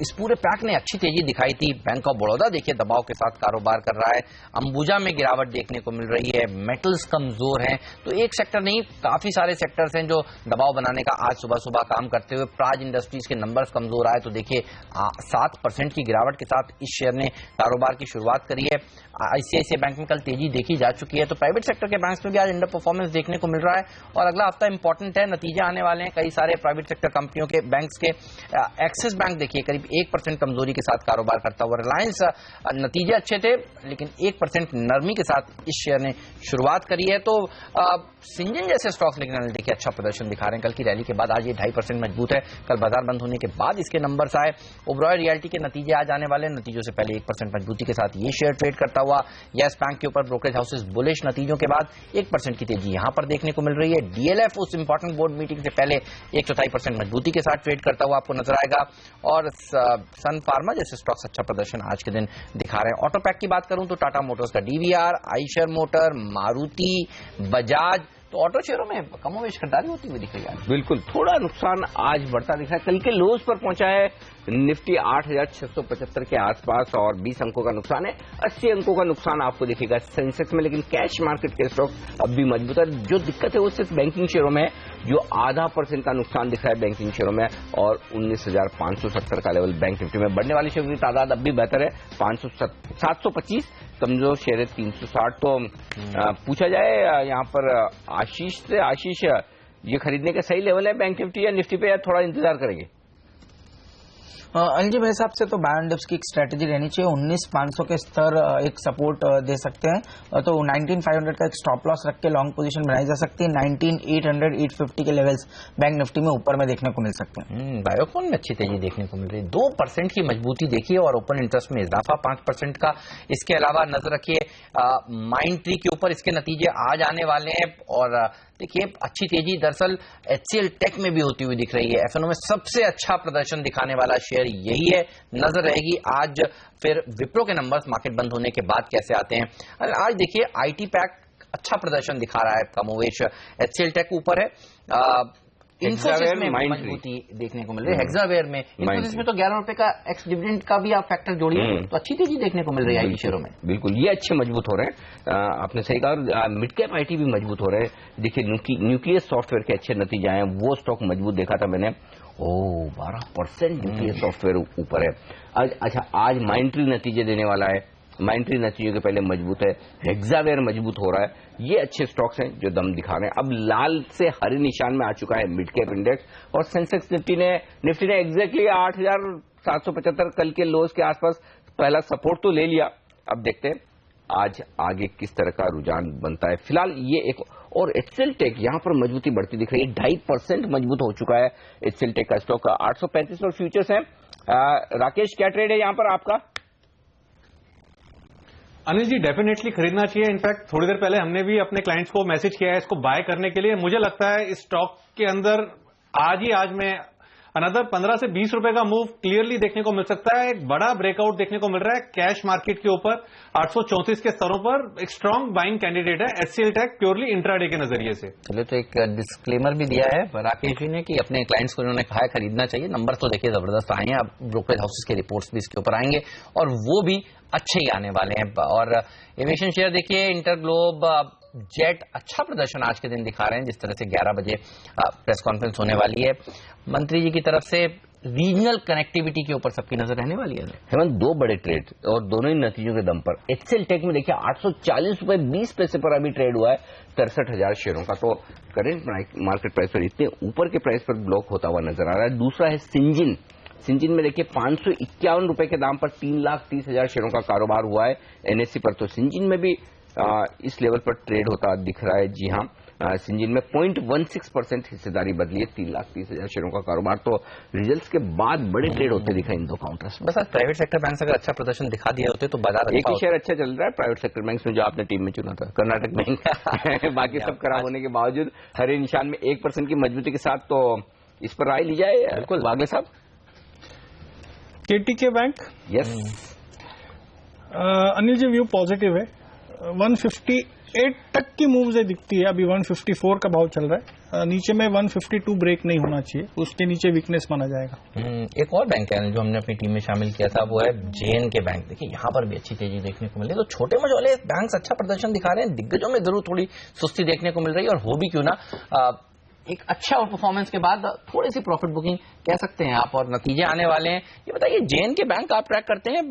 इस पूरे पैक ने अच्छी तेजी दिखाई थी। बैंक ऑफ बड़ौदा देखिए दबाव के साथ कारोबार कर रहा है। अंबुजा में गिरावट देखने को मिल रही है। मेटल्स कमजोर हैं, तो एक सेक्टर नहीं काफी सारे सेक्टर्स हैं जो दबाव बनाने का आज सुबह सुबह काम करते हुए। प्राज इंडस्ट्रीज के नंबर्स कमजोर आए तो देखिए 7% की गिरावट के साथ इस शेयर ने कारोबार की शुरुआत करी है। आईसीआईसीआई बैंक में कल तेजी देखी जा चुकी है। तो प्राइवेट सेक्टर के बैंक्स में भी आज अंडर परफॉर्मेंस देखने को मिल रहा है और अगला हफ्ता इंपॉर्टेंट है, नतीजे आने वाले हैं कई सारे प्राइवेट सेक्टर कंपनियों के बैंक्स के। एक्सिस बैंक देखिए करीब 1% कमजोरी के साथ कारोबार करता हुआ। रिलायंस नतीजे अच्छे थे लेकिन 1% नरमी के साथ इस शेयर ने शुरुआत करी है। तो सिंजन जैसे स्टॉक्स लेकिन देखिए अच्छा प्रदर्शन दिखा रहे हैं। कल की रैली के बाद आज ये 2.5% मजबूत है। कल बाजार बंद होने के बाद इसके नंबर्स आए। ओबरॉय रियल्टी के नतीजे आज आने वाले, नतीजों से पहले 1% मजबूती के साथ ये शेयर ट्रेड करता हुआ। यस बैंक के ऊपर ब्रोकरेज हाउसेस बुलिश, नतीजों के बाद 1% की तेजी यहां पर देखने को मिल रही है। डीएलएफ उस इंपॉर्टेंट बोर्ड मीटिंग से पहले 1.25% मजबूती के साथ ट्रेड करता हुआ आपको नजर आएगा। और सन फार्मा जैसे स्टॉक्स अच्छा प्रदर्शन आज के दिन दिखा रहे हैं। ऑटो पैक की बात करूं तो टाटा मोटर्स का डीवीआर, आइशर मोटर, मारुति, बजाज, तो ऑटो शेयरों में कमोवेश खरीदारी होती हुई दिख रही है। बिल्कुल, थोड़ा नुकसान आज बढ़ता दिख रहा है। कल के लोज पर पहुंचा है निफ्टी 8,675 के आसपास और 20 अंकों का नुकसान है। 80 अंकों का नुकसान आपको दिखेगा सेंसेक्स में, लेकिन कैश मार्केट के स्टॉक अब भी मजबूत है। जो दिक्कत है वो सिर्फ बैंकिंग शेयरों में है, जो 0.5% का नुकसान दिख रहा है बैंकिंग शेयरों में और 19,570 का लेवल बैंक निफ्टी में। बढ़ने वाली शेयरों की तादाद अब भी बेहतर है, 725, कमजोर शेयर है 360। तो पूछा जाए यहाँ पर आशीष से, आशीष ये खरीदने का सही लेवल है बैंक निफ्टी या निफ्टी पे, या थोड़ा इंतजार करेंगे? अनिल जी, मेरे हिसाब से तो बाय ऑन डिप्स की एक स्ट्रेटेजी रहनी चाहिए। 19,500 के स्तर एक सपोर्ट दे सकते हैं, तो 19,500 का एक स्टॉप लॉस रख के लॉन्ग पोजीशन बनाई जा सकती है। 19,800 850 के लेवल्स बैंक निफ्टी में ऊपर में देखने को मिल सकते हैं। बायोकॉन में अच्छी तेजी देखने को मिल रही है, 2% की मजबूती देखिए और ओपन इंटरेस्ट में इजाफा 5% का। इसके अलावा नजर रखिए माइंड ट्री के ऊपर, इसके नतीजे आज आने वाले हैं और देखिए अच्छी तेजी दरअसल HCL टेक में भी होती हुई दिख रही है। एफएनओ में सबसे अच्छा प्रदर्शन दिखाने वाला शेयर यही है। नजर रहेगी आज फिर विप्रो के नंबर्स मार्केट बंद होने के बाद कैसे आते हैं। आज देखिए IT पैक अच्छा प्रदर्शन दिखा रहा है, कमोवेश HCL टेक ऊपर है, इन्फोसिस में मजबूती देखने को मिल रही है, हेक्सावेयर में, इन्फोसिस में तो 11 रुपए का एक्स डिविडेंड का भी आप फैक्टर जोड़िए तो अच्छी तेजी देखने को मिल रही है आईटी शेयरों में। बिल्कुल, ये अच्छे मजबूत हो रहे हैं, आपने सही कहा। मिड कैप आईटी भी मजबूत हो रहे हैं। देखिए न्यूक्लियस सॉफ्टवेयर के अच्छे नतीजे आए, वो स्टॉक मजबूत देखा था मैंने। 12% न्यूक्लियस सॉफ्टवेयर ऊपर है। अच्छा, आज माइंड ट्री नतीजे देने वाला है, माइंड ट्री नतीजों के पहले मजबूत है, हेक्सावेयर मजबूत हो रहा है। ये अच्छे स्टॉक्स हैं जो दम दिखा रहे हैं। अब लाल से हरे निशान में आ चुका है मिड कैप इंडेक्स, और सेंसेक्स निफ्टी ने एग्जैक्टली 8,775 कल के लोज के आसपास पहला सपोर्ट तो ले लिया। अब देखते हैं आज आगे किस तरह का रुझान बनता है। फिलहाल ये एक और HCL टेक यहां पर मजबूती बढ़ती दिख रही है, 2.5% मजबूत हो चुका है HCL टेक का स्टॉक। 835 पर फ्यूचर्स है। राकेश, क्या ट्रेड है यहां पर आपका? अनिल जी, डेफिनेटली खरीदना चाहिए। इनफैक्ट थोड़ी देर पहले हमने भी अपने क्लाइंट्स को मैसेज किया है इसको बाय करने के लिए। मुझे लगता है इस स्टॉक के अंदर आज में अनदर 15 से 20 रुपए का मूव क्लियरली देखने को मिल सकता है। एक बड़ा ब्रेकआउट देखने को मिल रहा है कैश मार्केट के ऊपर 834 के स्तरों पर। एक स्ट्रांग बाइंग कैंडिडेट है HCL टेक प्योरली इंट्राडे के नजरिए से। चलिए, तो एक डिस्क्लेमर भी दिया है राकेश जी ने कि अपने क्लाइंट्स को उन्होंने कहा है खरीदना चाहिए। नंबर तो देखिए जबरदस्त आए हैं, अब ब्रोकरेज हाउसेस के रिपोर्ट्स भी इसके ऊपर आएंगे और वो भी अच्छे ही आने वाले हैं। और एविएशन शेयर देखिए, इंटरग्लोब जेट अच्छा प्रदर्शन आज के दिन दिखा रहे हैं। जिस तरह से 11 बजे प्रेस कॉन्फ्रेंस होने वाली है मंत्री जी की तरफ से, रीजनल कनेक्टिविटी के ऊपर सबकी नजर रहने वाली है। हेमंत, दो बड़े ट्रेड और दोनों ही नतीजों के दम पर। HCL टेक में देखिए 840 रुपए 20 पैसे पर अभी ट्रेड हुआ है 63,000 शेयरों का। तो करेंट मार्केट प्राइस पर इतने ऊपर के प्राइस पर ब्लॉक होता हुआ नजर आ रहा है। दूसरा है सिंजिन में देखिए 551 रुपए के दाम पर 3,30,000 शेयरों का कारोबार हुआ है NSE पर। तो सिंजिन में भी इस लेवल पर ट्रेड होता दिख रहा है। जी हाँ, सिंजिन में 0.16% हिस्सेदारी बदली है, 3,30,000 शेयरों का कारोबार। तो रिजल्ट्स के बाद बड़े ट्रेड होते दिखाई इन दो काउंटर्स में। बस आज प्राइवेट सेक्टर बैंक अगर अच्छा प्रदर्शन दिखा दिए होते तो बाजार एक ही शेयर अच्छा चल रहा है प्राइवेट सेक्टर बैंक में, जो आपने टीम में चुना था, कर्नाटक बैंक। बाकी सब खराब होने के बावजूद हरे निशान में 1% की मजबूती के साथ। तो इस पर राय ली जाए बिल्कुल वागले साहब। KTK bank, yes Anil ji, view positive है। 158 तक की मूव्स दिखती है। अभी 154 का भाव चल रहा है, नीचे में 152 ब्रेक नहीं होना चाहिए, उसके नीचे वीकनेस माना जाएगा। एक और बैंक है जो हमने अपनी टीम में शामिल किया था, वो है JNK बैंक। देखिए यहाँ पर भी अच्छी तेजी देखने को मिल रही है। तो छोटे मझोले बैंक अच्छा प्रदर्शन दिखा रहे हैं, दिग्गजों में जरूर थोड़ी सुस्ती देखने को मिल रही है। और हो भी क्यों ना, एक अच्छा परफॉर्मेंस के बाद थोड़ी सी प्रॉफिट बुकिंग कह सकते हैं आप, और नतीजे आने वाले हैं। ये बताइए, JNK बैंक आप ट्रैक करते हैं,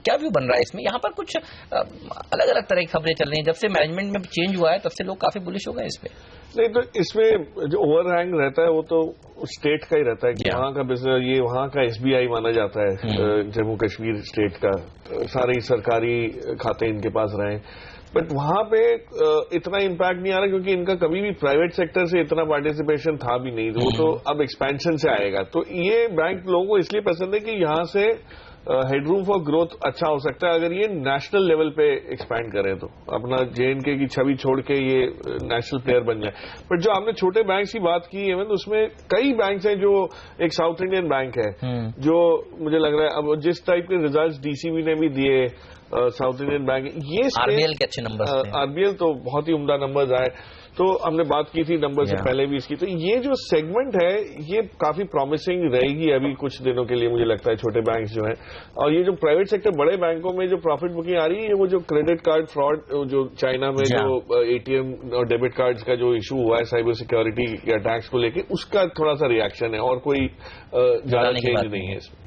क्या व्यू बन रहा है इसमें? यहाँ पर कुछ अलग अलग तरह की खबरें चल रही हैं। जब से मैनेजमेंट में चेंज हुआ है तब से लोग काफी बुलिश हो गए इस पे। नहीं, तो इसमें जो ओवरहैंग रहता है वो तो स्टेट का ही रहता है कि वहाँ का बिजनेस, ये वहाँ का SBI माना जाता है, जम्मू कश्मीर स्टेट का। सारे सरकारी खाते इनके पास रहे, बट वहां पे इतना इम्पैक्ट नहीं आ रहा क्योंकि इनका कभी भी प्राइवेट सेक्टर से इतना पार्टिसिपेशन था भी नहीं। वो तो अब एक्सपेंशन से आएगा। तो ये बैंक लोगों को इसलिए पसंद है कि यहाँ से हेडरूम फॉर ग्रोथ अच्छा हो सकता है अगर ये नेशनल लेवल पे एक्सपैंड करें तो, अपना JNK की छवि छोड़ के ये नेशनल प्लेयर बन जाए। बट जो आपने छोटे बैंक की बात की है, उसमें कई बैंक हैं। जो एक साउथ इंडियन बैंक है जो मुझे लग रहा है अब जिस टाइप के रिजल्ट्स DCB ने भी दिए, साउथ इंडियन बैंक, ये RBL के अच्छे नंबर, RBL तो बहुत ही उम्दा नंबर आए। तो हमने बात की थी नंबर से पहले भी इसकी। तो ये जो सेगमेंट है ये काफी प्रॉमिसिंग रहेगी अभी कुछ दिनों के लिए, मुझे लगता है, छोटे बैंक जो हैं। और ये जो प्राइवेट सेक्टर बड़े बैंकों में जो प्रॉफिट बुकिंग आ रही है, वो जो क्रेडिट कार्ड फ्रॉड, जो चाइना में जो ATM और डेबिट कार्ड्स का जो इशू हुआ है साइबर सिक्योरिटी के अटैक्स को लेके, उसका थोड़ा सा रिएक्शन है और कोई ज्यादा चेंज नहीं है इसमें।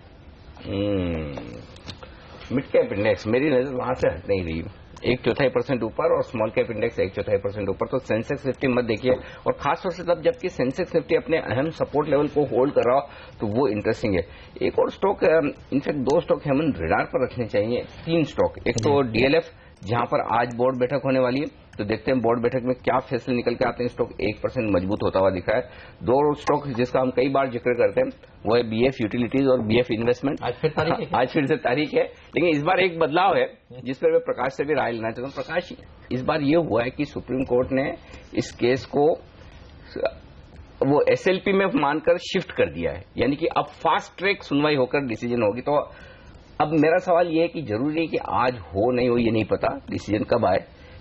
मिड कैप इंडेक्स मेरी नजर वहां से हट नहीं रही। 1/4% ऊपर और स्मॉल कैप इंडेक्स 1/4% ऊपर। तो सेंसेक्स निफ्टी मत देखिए, और खासतौर से तब जबकि सेंसेक्स निफ्टी अपने अहम सपोर्ट लेवल को होल्ड कर रहा हो तो वो इंटरेस्टिंग है। एक और स्टॉक, इनफैक्ट 2 स्टॉक हमें रडार पर रखने चाहिए, 3 स्टॉक। एक तो डीएलएफ, जहां पर आज बोर्ड बैठक होने वाली है, तो देखते हैं बोर्ड बैठक में क्या फैसले निकल के आते हैं। स्टॉक 1% मजबूत होता हुआ दिख रहा है। 2 स्टॉक जिसका हम कई बार जिक्र करते हैं वो है बीएफ यूटिलिटीज और बीएफ इन्वेस्टमेंट। आज फिर से तारीख है, लेकिन इस बार एक बदलाव है जिस पर मैं प्रकाश से भी राय लेना चाहता हूँ। प्रकाश, इस बार ये हुआ है कि सुप्रीम कोर्ट ने इस केस को वो एसएलपी में मानकर शिफ्ट कर दिया है, यानी कि अब फास्ट ट्रैक सुनवाई होकर डिसीजन होगी। तो अब मेरा सवाल ये है कि जरूरी है कि आज हो नहीं हो ये नहीं पता, डिसीजन कब आए,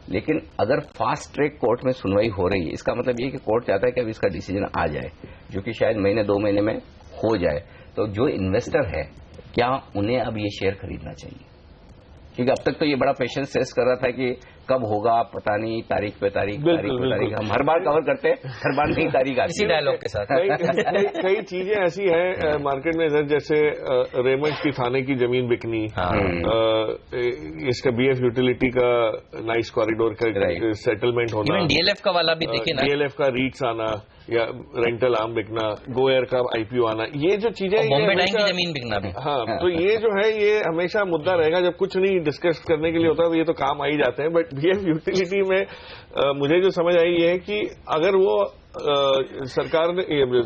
लेकिन अगर फास्ट ट्रैक कोर्ट में सुनवाई हो रही है, इसका मतलब ये कि कोर्ट चाहता है कि अब इसका डिसीजन आ जाए, जो कि शायद महीने 2 महीने में हो जाए। तो जो इन्वेस्टर है, क्या उन्हें अब ये शेयर खरीदना चाहिए? क्योंकि अब तक तो ये बड़ा पेशेंस सेस कर रहा था कि कब होगा पता नहीं, तारीख पे तारीख, हम हर बार कवर करते हैं, हर बार नई तारीख आती है। इसी डायलॉग के साथ कई चीजें ऐसी हैं मार्केट में, जैसे रेमंड की थाने की जमीन बिकनी, इसका बीएफ यूटिलिटी का नाइस कॉरिडोर का सेटलमेंट होना, डीएलएफ का वाला भी देखिए ना, डीएलएफ का रीट्स आना या रेंटल आर्म बिकना, गो एयर का आईपीओ आना, ये जो चीजें, बॉम्बे डाइंग की जमीन बिकना भी। हाँ, तो ये जो है ये हमेशा मुद्दा रहेगा। जब कुछ नहीं डिस्कस करने के लिए होता है ये तो काम आ ही जाते हैं। बट बीएफ यूटिलिटी में मुझे जो समझ आई है कि अगर वो सरकार ने,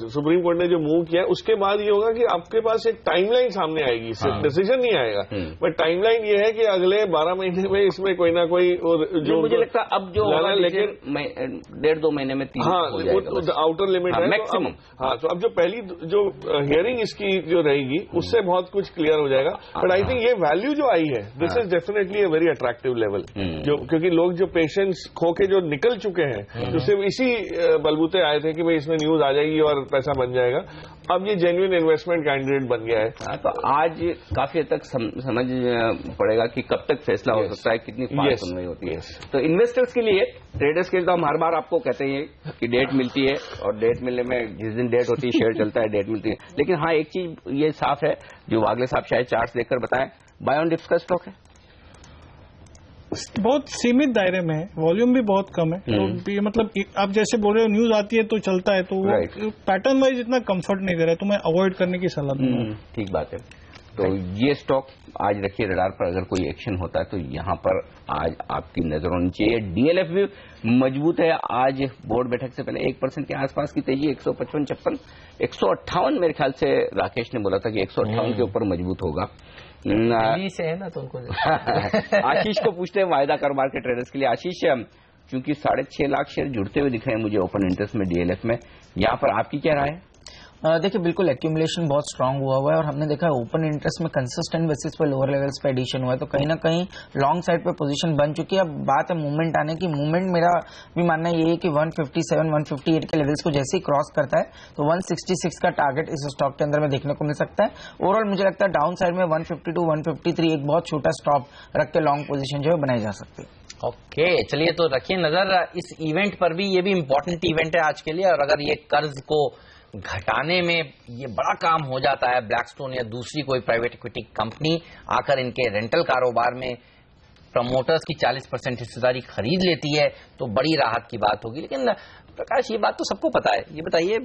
सुप्रीम कोर्ट ने जो मूव किया है, उसके बाद ये होगा कि आपके पास एक टाइमलाइन सामने आएगी, सिर्फ डिसीजन नहीं आएगा, बट टाइमलाइन ये है कि अगले 12 महीने में इसमें कोई ना कोई, जो मुझे लगता है अब जो होगा, लेकिन 1.5-2 महीने में 3 हो जाएगा, आउटर लिमिट है मैक्सिमम। हाँ, तो अब जो पहली जो हियरिंग इसकी जो रहेगी उससे बहुत कुछ क्लियर हो जाएगा। बट आई थिंक ये वैल्यू जो आई है, this is definitely a very attractive level, जो क्योंकि लोग जो पेशेंस खो के जो निकल चुके हैं, जो सिर्फ इसी बलबूते आए थे कि भाई इसमें न्यूज आ जाएगी और पैसा बन जाएगा, अब ये जेन्युइन इन्वेस्टमेंट कैंडिडेट बन गया है। तो आज काफी हद तक समझ पड़ेगा कि कब तक फैसला हो सकता है, कितनी फास्ट सुनवाई होती है। तो इन्वेस्टर्स के लिए, ट्रेडर्स के लिए तो हम हर बार आपको कहते हैं कि डेट मिलती है, और डेट मिलने में जिस दिन डेट होती है शेयर चलता है, डेट मिलती है। लेकिन हाँ, एक चीज ये साफ है, जो वागले साहब शायद चार्ट देखकर बताएं, बाय ऑन डिप्स का स्टॉक है, बहुत सीमित दायरे में है, वॉल्यूम भी बहुत कम है। तो ये मतलब आप जैसे बोल रहे हो न्यूज आती है तो चलता है, तो वो पैटर्न वाइज इतना कंफर्ट नहीं दे रहा है, तो मैं अवॉइड करने की सलाह दूंगा। ठीक बात है। तो ये स्टॉक आज रखिए रडार पर, अगर कोई एक्शन होता है तो यहां पर आज आपकी नजर होनी चाहिए। डीएलएफ भी मजबूत है, आज बोर्ड बैठक से पहले 1% के आसपास की तेजी, 155-56, 158 मेरे ख्याल से राकेश ने बोला था कि 158 के ऊपर मजबूत होगा। से है ना, तो उनको आशीष को पूछते हैं वायदा कारोबार के ट्रेडर्स के लिए। आशीष, क्योंकि 6.5 लाख शेयर जुड़ते हुए दिख रहे हैं मुझे ओपन इंटरेस्ट में डीएलएफ में, यहाँ पर आपकी क्या राय है? देखिए, बिल्कुल एक्यूमुलेशन बहुत स्ट्रांग हुआ है, और हमने देखा है ओपन इंटरेस्ट में कंसिस्टेंट बेसिस पे लोअर लेवल्स पे एडिशन हुआ है, तो कहीं ना कहीं लॉन्ग साइड पे पोजीशन बन चुकी है। अब बात है मूवमेंट आने की। मूवमेंट मेरा भी मानना ये है कि 157, 158 के लेवल्स को जैसे ही क्रॉस करता है तो 166 का टारगेट इस स्टॉक के अंदर में देखने को मिल सकता है। ओवरऑल मुझे लगता है डाउन साइड में 152, 153 एक बहुत छोटा स्टॉप रख के लॉन्ग पोजीशन जो है बनाई जा सकती है। ओके, चलिए तो रखिए नजर इस इवेंट पर भी। ये भी इंपॉर्टेंट इवेंट है आज के लिए, और अगर ये कर्ज को घटाने में ये बड़ा काम हो जाता है, ब्लैकस्टोन या दूसरी कोई प्राइवेट इक्विटी कंपनी आकर इनके रेंटल कारोबार में प्रमोटर्स की 40% हिस्सेदारी खरीद लेती है, तो बड़ी राहत की बात होगी। लेकिन प्रकाश, ये बात तो सबको पता है, ये बताइए,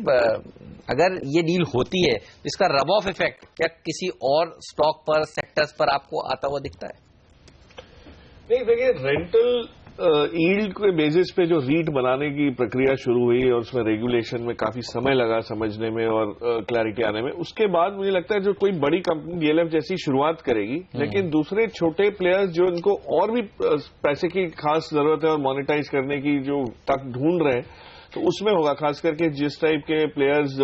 अगर ये डील होती है तो इसका रब ऑफ इफेक्ट क्या किसी और स्टॉक पर, सेक्टर्स पर आपको आता हुआ दिखता है? नहीं, देखिए, रेंटल यील्ड के बेसिस पे जो रीट बनाने की प्रक्रिया शुरू हुई और उसमें रेगुलेशन में काफी समय लगा समझने में और क्लैरिटी आने में, उसके बाद मुझे लगता है जो कोई बड़ी कंपनी डीएलएफ जैसी शुरुआत करेगी, लेकिन दूसरे छोटे प्लेयर्स जो इनको और भी पैसे की खास जरूरत है और मोनेटाइज करने की जो तक ढूंढ रहे हैं, तो उसमें होगा, खास करके जिस टाइप के प्लेयर्स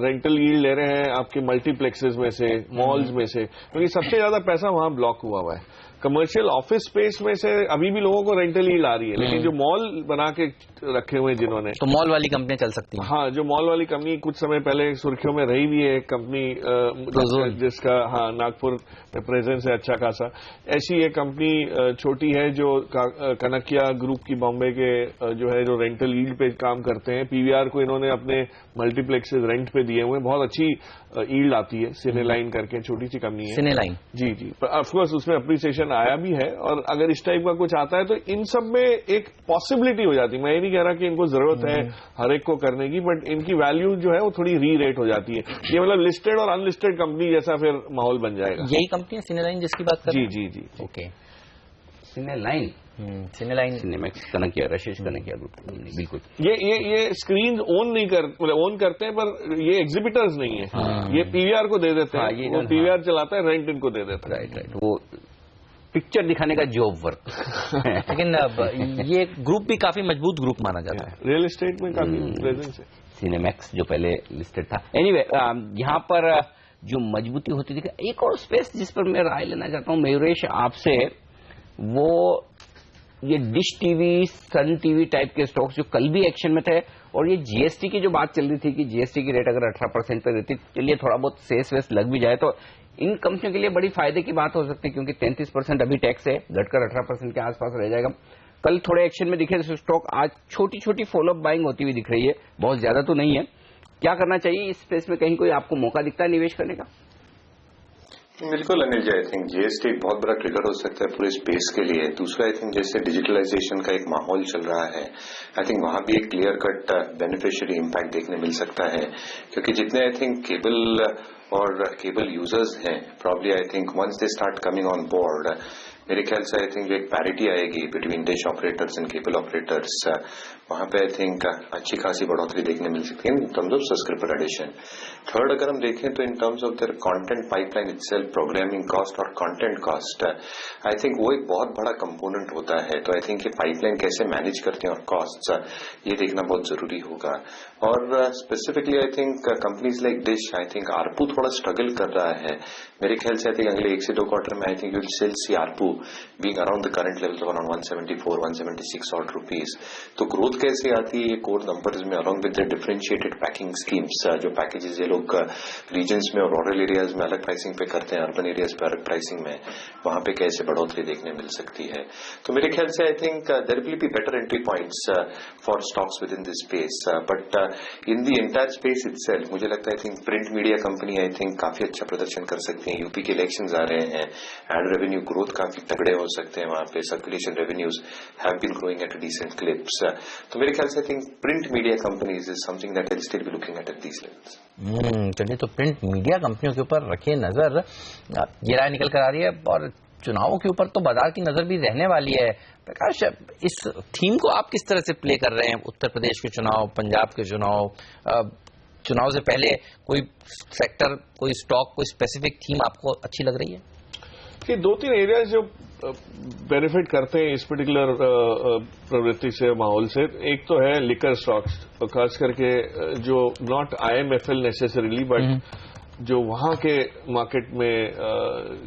रेंटल यील्ड ले रहे हैं आपके मल्टीप्लेक्सेस में से, मॉल्स में से, क्योंकि सबसे ज्यादा पैसा वहां ब्लॉक हुआ है। कमर्शियल ऑफिस स्पेस में से अभी भी लोगों को रेंटल यील्ड आ रही है, लेकिन जो मॉल बना के रखे हुए जिन्होंने, तो मॉल वाली कंपनियां चल सकती हैं। हाँ, जो मॉल वाली कंपनी कुछ समय पहले सुर्खियों में रही भी है, एक कंपनी जिसका नागपुर में प्रेजेंस है अच्छा खासा, ऐसी एक कंपनी छोटी है जो कनकिया ग्रुप की बॉम्बे के जो है, जो रेंटल यील्ड पे काम काम करते हैं। पीवीआर को इन्होंने अपने मल्टीप्लेक्सेस रेंट पे दिए हुए हैं, बहुत अच्छी ईल्ड आती है। सिनेलाइन करके छोटी सी कंपनी है, सिनेलाइन। जी जी, ऑफकोर्स उसमें अप्रिसिएशन आया भी है, और अगर इस टाइप का कुछ आता है तो इन सब में एक पॉसिबिलिटी हो जाती है। मैं ये नहीं कह रहा कि इनको जरूरत है हर एक को करने की, बट इनकी वैल्यू जो है वो थोड़ी री रेट हो जाती है। ये मतलब लिस्टेड और अनलिस्टेड कंपनी जैसा फिर माहौल बन जाएगा। यही कंपनी है सिनेलाइन जिसकी बात कर रहे जी हैं? जी जी, okay. Cineline, Cineline, Cinemax Kanakia, Rasesh Kanakia group, बिल्कुल। ये स्क्रीन ओन नहीं कर, मतलब ओन करते हैं पर ये एग्जिबिटर्स नहीं है। ये पीवीआर को दे देते हैं, वो पीवीआर चलाता है, रेंट इनको दे देता है। राइट, वो पिक्चर दिखाने का जॉब वर्क। लेकिन ये ग्रुप भी काफी मजबूत ग्रुप माना जाता है, रियल एस्टेट में काफी प्रेजेंस है। सिनेमैक्स जो पहले लिस्टेड था। एनीवे, यहाँ पर जो मजबूती होती थी, एक और स्पेस जिस पर मैं राय लेना चाहता हूँ मयूरेश आपसे, वो ये dish TV, Sun TV type के स्टॉक्स जो कल भी एक्शन में थे, और ये जीएसटी की जो बात चल रही थी कि जीएसटी की रेट अगर 18% पर रहती, चलिए थोड़ा बहुत सेस वेस लग भी जाए तो इन कंपनियों के लिए बड़ी फायदे की बात हो सकती है, क्योंकि 33% अभी टैक्स है, घटकर 18% के आसपास रह जाएगा। कल थोड़े एक्शन में दिखे स्टॉक, आज छोटी छोटी फॉलोअप बाइंग होती हुई दिख रही है, बहुत ज्यादा तो नहीं है। क्या करना चाहिए इस स्पेस में? कहीं कोई आपको मौका दिखता है निवेश करने का? बिल्कुल Anil ji, I think GST एक बहुत बड़ा ट्रिगर हो सकता है पूरे स्पेस के लिए। दूसरा, आई थिंक जैसे डिजिटलाइजेशन का एक माहौल चल रहा है, आई थिंक वहां भी एक क्लियर कट बेनिफिशियरी इम्पैक्ट देखने मिल सकता है, क्योंकि जितने आई थिंक केबल और केबल यूजर्स हैं, probably I think once they start coming on board, मेरे ख्याल से आई थिंक जो एक पैरिटी आएगी between dish operators and cable operators, वहां पे आई थिंक अच्छी खासी बढ़ोतरी देखने मिल सकती है in terms of subscription addition. Third, अगर हम देखें तो in terms of their content pipeline itself, programming cost और कंटेंट कॉस्ट, आई थिंक वो एक बहुत बड़ा कंपोनेंट होता है। तो आई थिंक ये पाइपलाइन कैसे मैनेज करते हैं और कॉस्ट, ये देखना बहुत जरूरी होगा। और specifically I think companies like dish, I think ARPU थोड़ा स्ट्रगल कर रहा है। मेरे ख्याल से आई थिंक अगले 1 से 2 क्वार्टर में I think you will still see ARPU being around the current levels of around 174, 176 odd rupees. तो ग्रोथ कैसे आती है ये कोर नंबर्स में, along with the differentiated packing schemes, जो पैकेजेस ये लोग रीजन्स में और रूरल एरियाज में अलग प्राइसिंग पे करते हैं, अर्बन एरियाज पे अलग प्राइसिंग में, वहां पे कैसे बढ़ोतरी देखने मिल सकती है। तो मेरे ख्याल से I think there will be better entry points for stocks within this space, but in the entire space itself मुझे लगता है I think print media company I think काफी अच्छा प्रदर्शन कर सकती है। यूपी के इलेक्शंस आ रहे हैं, एड रेवेन्यू ग्रोथ काफी तगड़े हो सकते हैं वहां पे, circulation revenues have been growing at decent clips. तो मेरे ख्याल से I think print media companies is something that I will still be looking at these levels. चलिए, तो प्रिंट मीडिया कंपनियों के ऊपर रखिए नजर, ये राय निकल कर आ रही है। और चुनावों के ऊपर तो बाजार की नजर भी रहने वाली है। प्रकाश, इस थीम को आप किस तरह से प्ले कर रहे हैं? उत्तर प्रदेश के चुनाव, पंजाब के चुनाव, चुनाव से पहले कोई सेक्टर, कोई स्टॉक, कोई स्पेसिफिक थीम आपको अच्छी लग रही है? कि 2-3 एरियाज जो बेनिफिट करते हैं इस पर्टिकुलर प्रवृत्ति से, माहौल से। एक तो है लिकर स्टॉक्स, खास करके जो नॉट IMFL नेसेसरीली, बट जो वहां के मार्केट में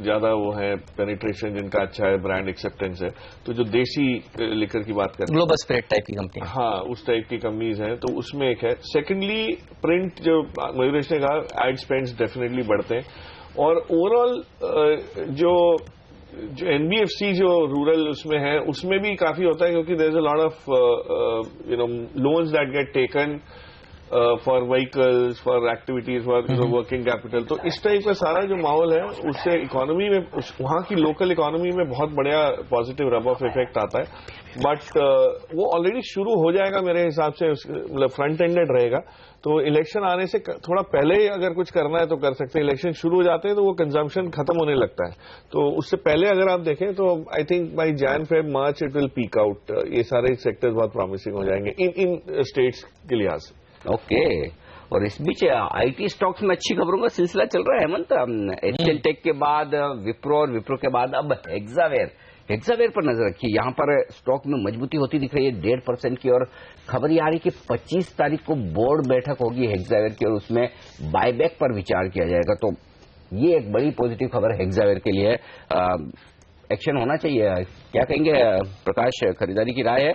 ज्यादा वो है पेनिट्रेशन, जिनका अच्छा है, ब्रांड एक्सेप्टेंस है। तो जो देसी लिकर की बात करते हैं, ग्लोबल स्पिरिट टाइप की कंपनी, हाँ, उस टाइप की कंपनीज हैं, तो उसमें एक है। सेकेंडली, प्रिंट, जो मयूरेश ने कहा, एड स्पेंड्स डेफिनेटली बढ़ते हैं, और ओवरऑल जो NBFC जो रूरल उसमें है, उसमें भी काफी होता है, क्योंकि there is a lot of loans that get taken for vehicles, for activities, for working capital. तो इस टाइप का सारा जो माहौल है, उससे इकोनॉमी में, वहां की लोकल इकोनॉमी में बहुत बढ़िया पॉजिटिव रब ऑफ इफेक्ट आता है। बट वो ऑलरेडी शुरू हो जाएगा मेरे हिसाब से, मतलब फ्रंट एंडेड रहेगा। तो इलेक्शन आने से थोड़ा पहले ही अगर कुछ करना है तो कर सकते हैं। इलेक्शन शुरू हो जाते हैं तो वो कंजम्पशन खत्म होने लगता है, तो उससे पहले अगर आप देखें तो I think by Jan, Feb, March it will peak out. ये सारे सेक्टर्स बहुत प्रॉमिसिंग हो जाएंगे इन स्टेट्स के लिहाज से। ओके। और इस बीच आईटी स्टॉक्स में अच्छी खबरों का सिलसिला चल रहा है हेमंत। HCL टेक के बाद विप्रो, और विप्रो के बाद अब हेक्सावेयर पर नजर रखिए। यहाँ पर स्टॉक में मजबूती होती दिख रही है 1.5% की, और खबर ये आ रही है कि 25 तारीख को बोर्ड बैठक होगी हेक्सावेयर की, और उसमें बायबैक पर विचार किया जाएगा। तो ये एक बड़ी पॉजिटिव खबर हेक्सावेयर के लिए। एक्शन होना चाहिए, क्या कहेंगे प्रकाश? खरीदारी की राय है?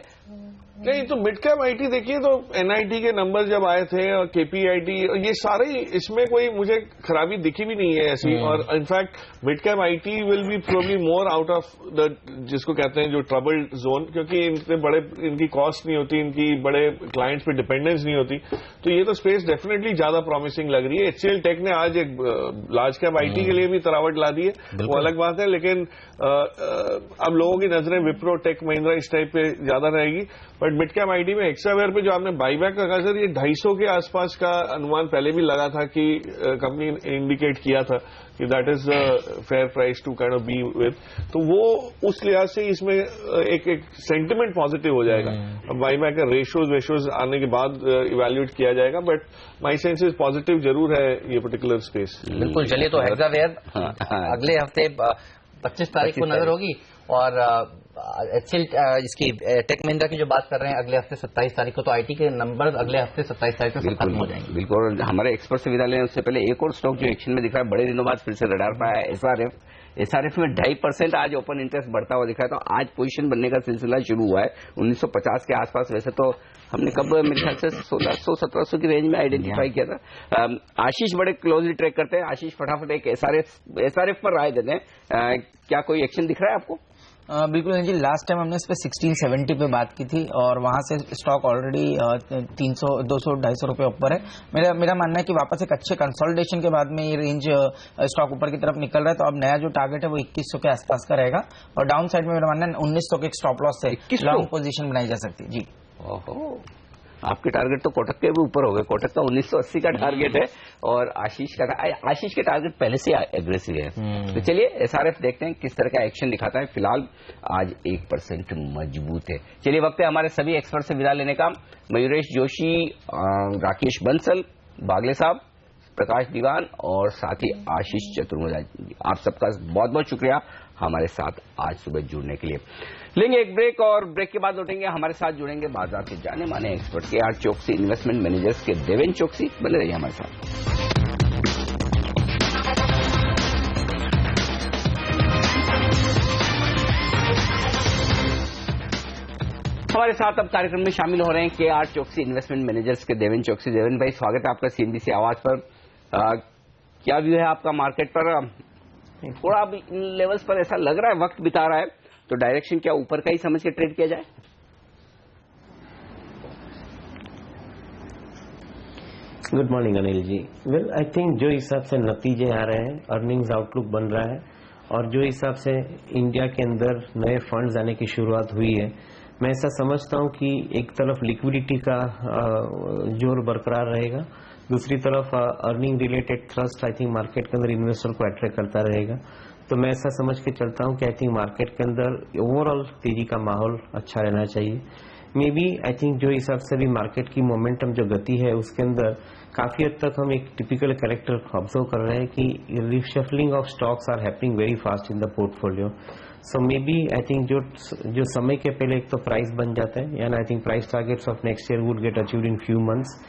नहीं तो मिड कैप आईटी देखिए तो एनआईटी के नंबर जब आए थे और केपीआईटी ये सारे इसमें कोई मुझे खराबी दिखी भी नहीं है ऐसी। और in fact mid cap IT will be probably more out of the जिसको कहते हैं जो ट्रबल्ड जोन, क्योंकि इनसे बड़े इनकी कॉस्ट नहीं होती, इनकी बड़े क्लाइंट्स पे डिपेंडेंस नहीं होती, तो ये तो स्पेस डेफिनेटली ज्यादा प्रॉमिसिंग लग रही है। एचसीएल टेक ने आज एक लार्ज कैप आईटी के लिए भी तरावट ला दी है, वो अलग बात है, लेकिन अब लोगों की नजरें विप्रो, टेक महिंद्रा इस टाइप पे ज्यादा रहेगी। बट मिड कैप आईटी में एक्सावेयर पे जो आपने बाईबैक का कहा सर, ये 250 के आसपास का अनुमान पहले भी लगा था कि कंपनी इंडिकेट किया था कि that is fair price to kind of be with, तो वो उस लिहाज से इसमें एक सेंटिमेंट पॉजिटिव हो जाएगा। अब बाईबैक का रेशोज आने के बाद इवैल्यूएट किया जाएगा, but my sense is positive जरूर है ये पर्टिकुलर स्पेस। बिल्कुल। चलिए तो हेक्सावेयर अगले हफ्ते 25 तारीख को नजर होगी, और एचसीएल इसकी टेक महिंद्रा की जो बात कर रहे हैं अगले हफ्ते 27 तारीख को, तो आईटी के नंबर अगले हफ्ते 27 तारीख को खत्म हो जाएंगे। बिल्कुल। हमारे एक्सपर्ट से विदा लेने उससे पहले एक और स्टॉक जो एक्शन में दिख रहा है बड़े दिनों बाद फिर से रडार पर आया, एसआरएफ में 2.5% आज ओपन इंटरेस्ट बढ़ता हुआ दिख रहा है। तो आज पोजीशन बनने का सिलसिला शुरू हुआ है 1950 के आसपास। वैसे तो हमने कब मेरे ख्याल से 1600-1700 की रेंज में आइडेंटिफाई किया था। आशीष बड़े क्लोजली ट्रैक करते हैं। आशीष फटाफट एक एसआरएफ पर राय देते हैं, क्या कोई एक्शन दिख रहा है आपको? बिल्कुल जी, लास्ट टाइम हमने इस पे 1670 पे बात की थी और वहां से स्टॉक ऑलरेडी 300, 200, 250 रुपए ऊपर है। मेरा मानना है कि वापस एक अच्छे कंसोलिडेशन के बाद में ये रेंज स्टॉक ऊपर की तरफ निकल रहा है, तो अब नया जो टारगेट है वो 2100 के आसपास का रहेगा, और डाउन साइड में मेरा मानना है 1900 के एक स्टॉप लॉस से लॉन्ग पोजीशन बनाई जा सकती है जी। ओहो, आपके टारगेट तो कोटक के भी ऊपर हो गए। कोटक का 1980 का टारगेट है और आशीष के टारगेट पहले से एग्रेसिव है। तो चलिए एसआरएफ देखते हैं किस तरह का एक्शन दिखाता है। फिलहाल आज 1% मजबूत है। चलिए वक्त है हमारे सभी एक्सपर्ट से विदा लेने का। मयूरेश जोशी, राकेश बंसल, बागले साहब, प्रकाश दीवान और साथ ही आशीष चतुर्वेदी, आप सबका बहुत बहुत शुक्रिया हमारे साथ आज सुबह जुड़ने के लिए। लेंगे एक ब्रेक और ब्रेक के बाद लौटेंगे। हमारे साथ जुड़ेंगे बाजार के जाने माने एक्सपर्ट KR चौकसी इन्वेस्टमेंट मैनेजर्स के देवेन चौकसी। बने रहिए हमारे साथ। हमारे साथ अब कार्यक्रम में शामिल हो रहे हैं KR चौकसी इन्वेस्टमेंट मैनेजर्स के देवेन चौकसी। देवेन भाई, स्वागत है आपका CNBC आवाज पर। क्या व्यू है आपका मार्केट पर? थोड़ा अब इन लेवल्स पर ऐसा लग रहा है वक्त बिता रहा है, तो डायरेक्शन क्या ऊपर का ही समझ के ट्रेड किया जाए? Good morning Anil ji. Well, I think जो हिसाब से नतीजे आ रहे हैं, अर्निंग्स आउटलुक बन रहा है और जो हिसाब से इंडिया के अंदर नए फंड्स आने की शुरुआत हुई है, मैं ऐसा समझता हूं कि एक तरफ लिक्विडिटी का जोर बरकरार रहेगा, दूसरी तरफ earning related thrust I think market के अंदर इन्वेस्टर को अट्रैक्ट करता रहेगा। तो मैं ऐसा समझ के चलता हूं कि आई थिंक मार्केट के अंदर ओवरऑल तेजी का माहौल अच्छा रहना चाहिए। मे बी आई थिंक जो हिसाब से भी मार्केट की मोमेंटम जो गति है उसके अंदर काफी हद तक हम एक टिपिकल कैरेक्टर ऑब्जर्व कर रहे हैं कि reshuffling of stocks are happening very fast in the portfolio. So maybe I think जो समय के पहले एक तो प्राइस बन जाता है, यानी I think price targets of next year would get achieved in few months,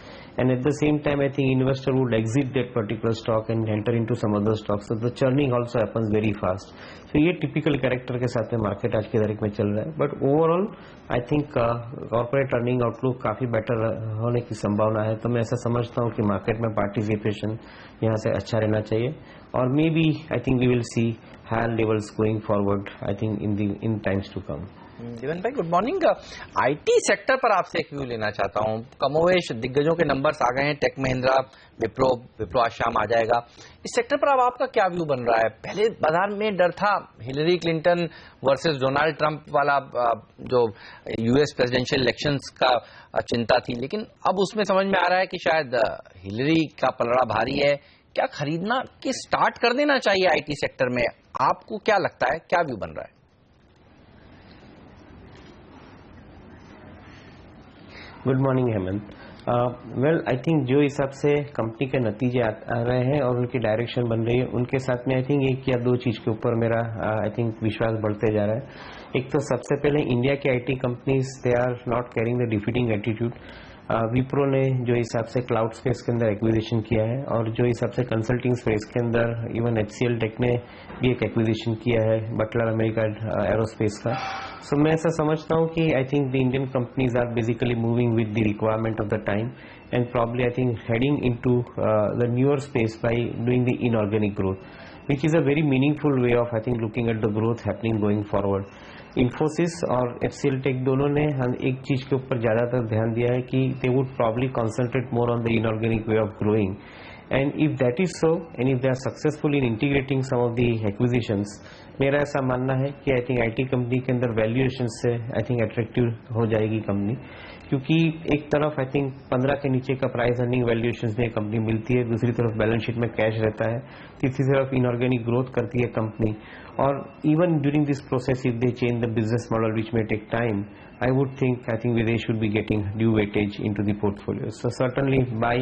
and at the same time I think investor would exit that particular stock and enter into some other stocks, so the churning also happens very fast. So ये typical character के साथ में मार्केट आज की तारीख में चल रहा है, but overall I think corporate earning outlook काफी बेटर होने की संभावना है। तो मैं ऐसा समझता हूँ कि मार्केट में पार्टिसिपेशन यहाँ से अच्छा रहना चाहिए और maybe I think we will see higher levels going forward I think in times to come. Jeevan भाई गुड मॉर्निंग। आईटी सेक्टर पर आपसे एक व्यू लेना चाहता हूं। कमोवेश दिग्गजों के नंबर्स आ गए हैं, टेक महिंद्रा, विप्रो आज शाम आ जाएगा। इस सेक्टर पर अब आपका क्या व्यू बन रहा है? पहले बाजार में डर था Hillary Clinton versus Donald Trump वाला, जो यूएस प्रेसिडेंशियल इलेक्शंस का चिंता थी, लेकिन अब उसमें समझ में आ रहा है कि शायद हिलरी का पलड़ा भारी है। क्या खरीदना कि स्टार्ट कर देना चाहिए आईटी सेक्टर में? आपको क्या लगता है, क्या व्यू बन रहा है? Good morning Hemant. Well, I think जो हिसाब से कंपनी के नतीजे आ रहे हैं और उनकी डायरेक्शन बन रही है, उनके साथ में आई थिंक एक या दो चीज के ऊपर मेरा आई थिंक विश्वास बढ़ते जा रहा है। एक तो सबसे पहले इंडिया के IT companies they are not carrying the defeating attitude. Wipro ने जो हिसाब से क्लाउड स्पेस के अंदर एक्विजिशन किया है और जो हिसाब से कंसल्टिंग स्पेस के अंदर इवन HCL टेक ने भी एक एक्विजिशन किया है बटलर अमेरिका एरोस्पेस का। सो मैं ऐसा समझता हूँ कि I think the Indian companies are basically moving with the requirement of the time and probably I think heading into the newer space by doing the inorganic growth, which is a very meaningful way of I think looking at the growth happening going forward. Infosys और HCL Tech दोनों ने एक चीज के ऊपर ज्यादातर ध्यान दिया है कि they would probably concentrate more on the inorganic way of growing. And if that is so, and if they are successful in integrating some of the acquisitions, मेरा ऐसा मानना है कि आई थिंक IT कंपनी के अंदर वैल्यूएशन से आई थिंक अट्रैक्टिव हो जाएगी कंपनी, क्योंकि एक तरफ आई थिंक 15 के नीचे का प्राइस अर्निंग वैल्यूएशन में कंपनी मिलती है, दूसरी तरफ बैलेंस शीट में कैश रहता है, तीसरी तरफ इनऑर्गेनिक ग्रोथ करती है कंपनी, और even during this process if they change the business model which may take time, I would think I think they should be getting due weightage into the portfolio. So certainly buy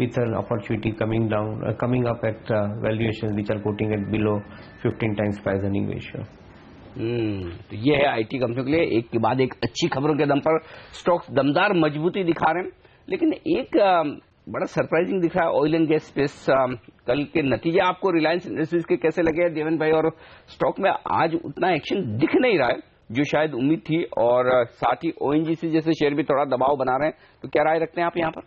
with an opportunity coming up at valuations which are quoting at below 15 times price earning ratio. तो ये है IT कंपनियों के लिए एक के बाद एक अच्छी खबरों के दम पर स्टॉक्स दमदार मजबूती दिखा रहे हैं, लेकिन एक बड़ा सरप्राइजिंग दिख रहा है ऑयल एंड गैस स्पेस। कल के नतीजे आपको रिलायंस इंडस्ट्रीज के कैसे लगे देवेन भाई, और स्टॉक में आज उतना एक्शन दिख नहीं रहा है जो शायद उम्मीद थी, और साथ ही ONGC जैसे शेयर भी थोड़ा दबाव बना रहे हैं, तो क्या राय रखते हैं आप यहाँ पर?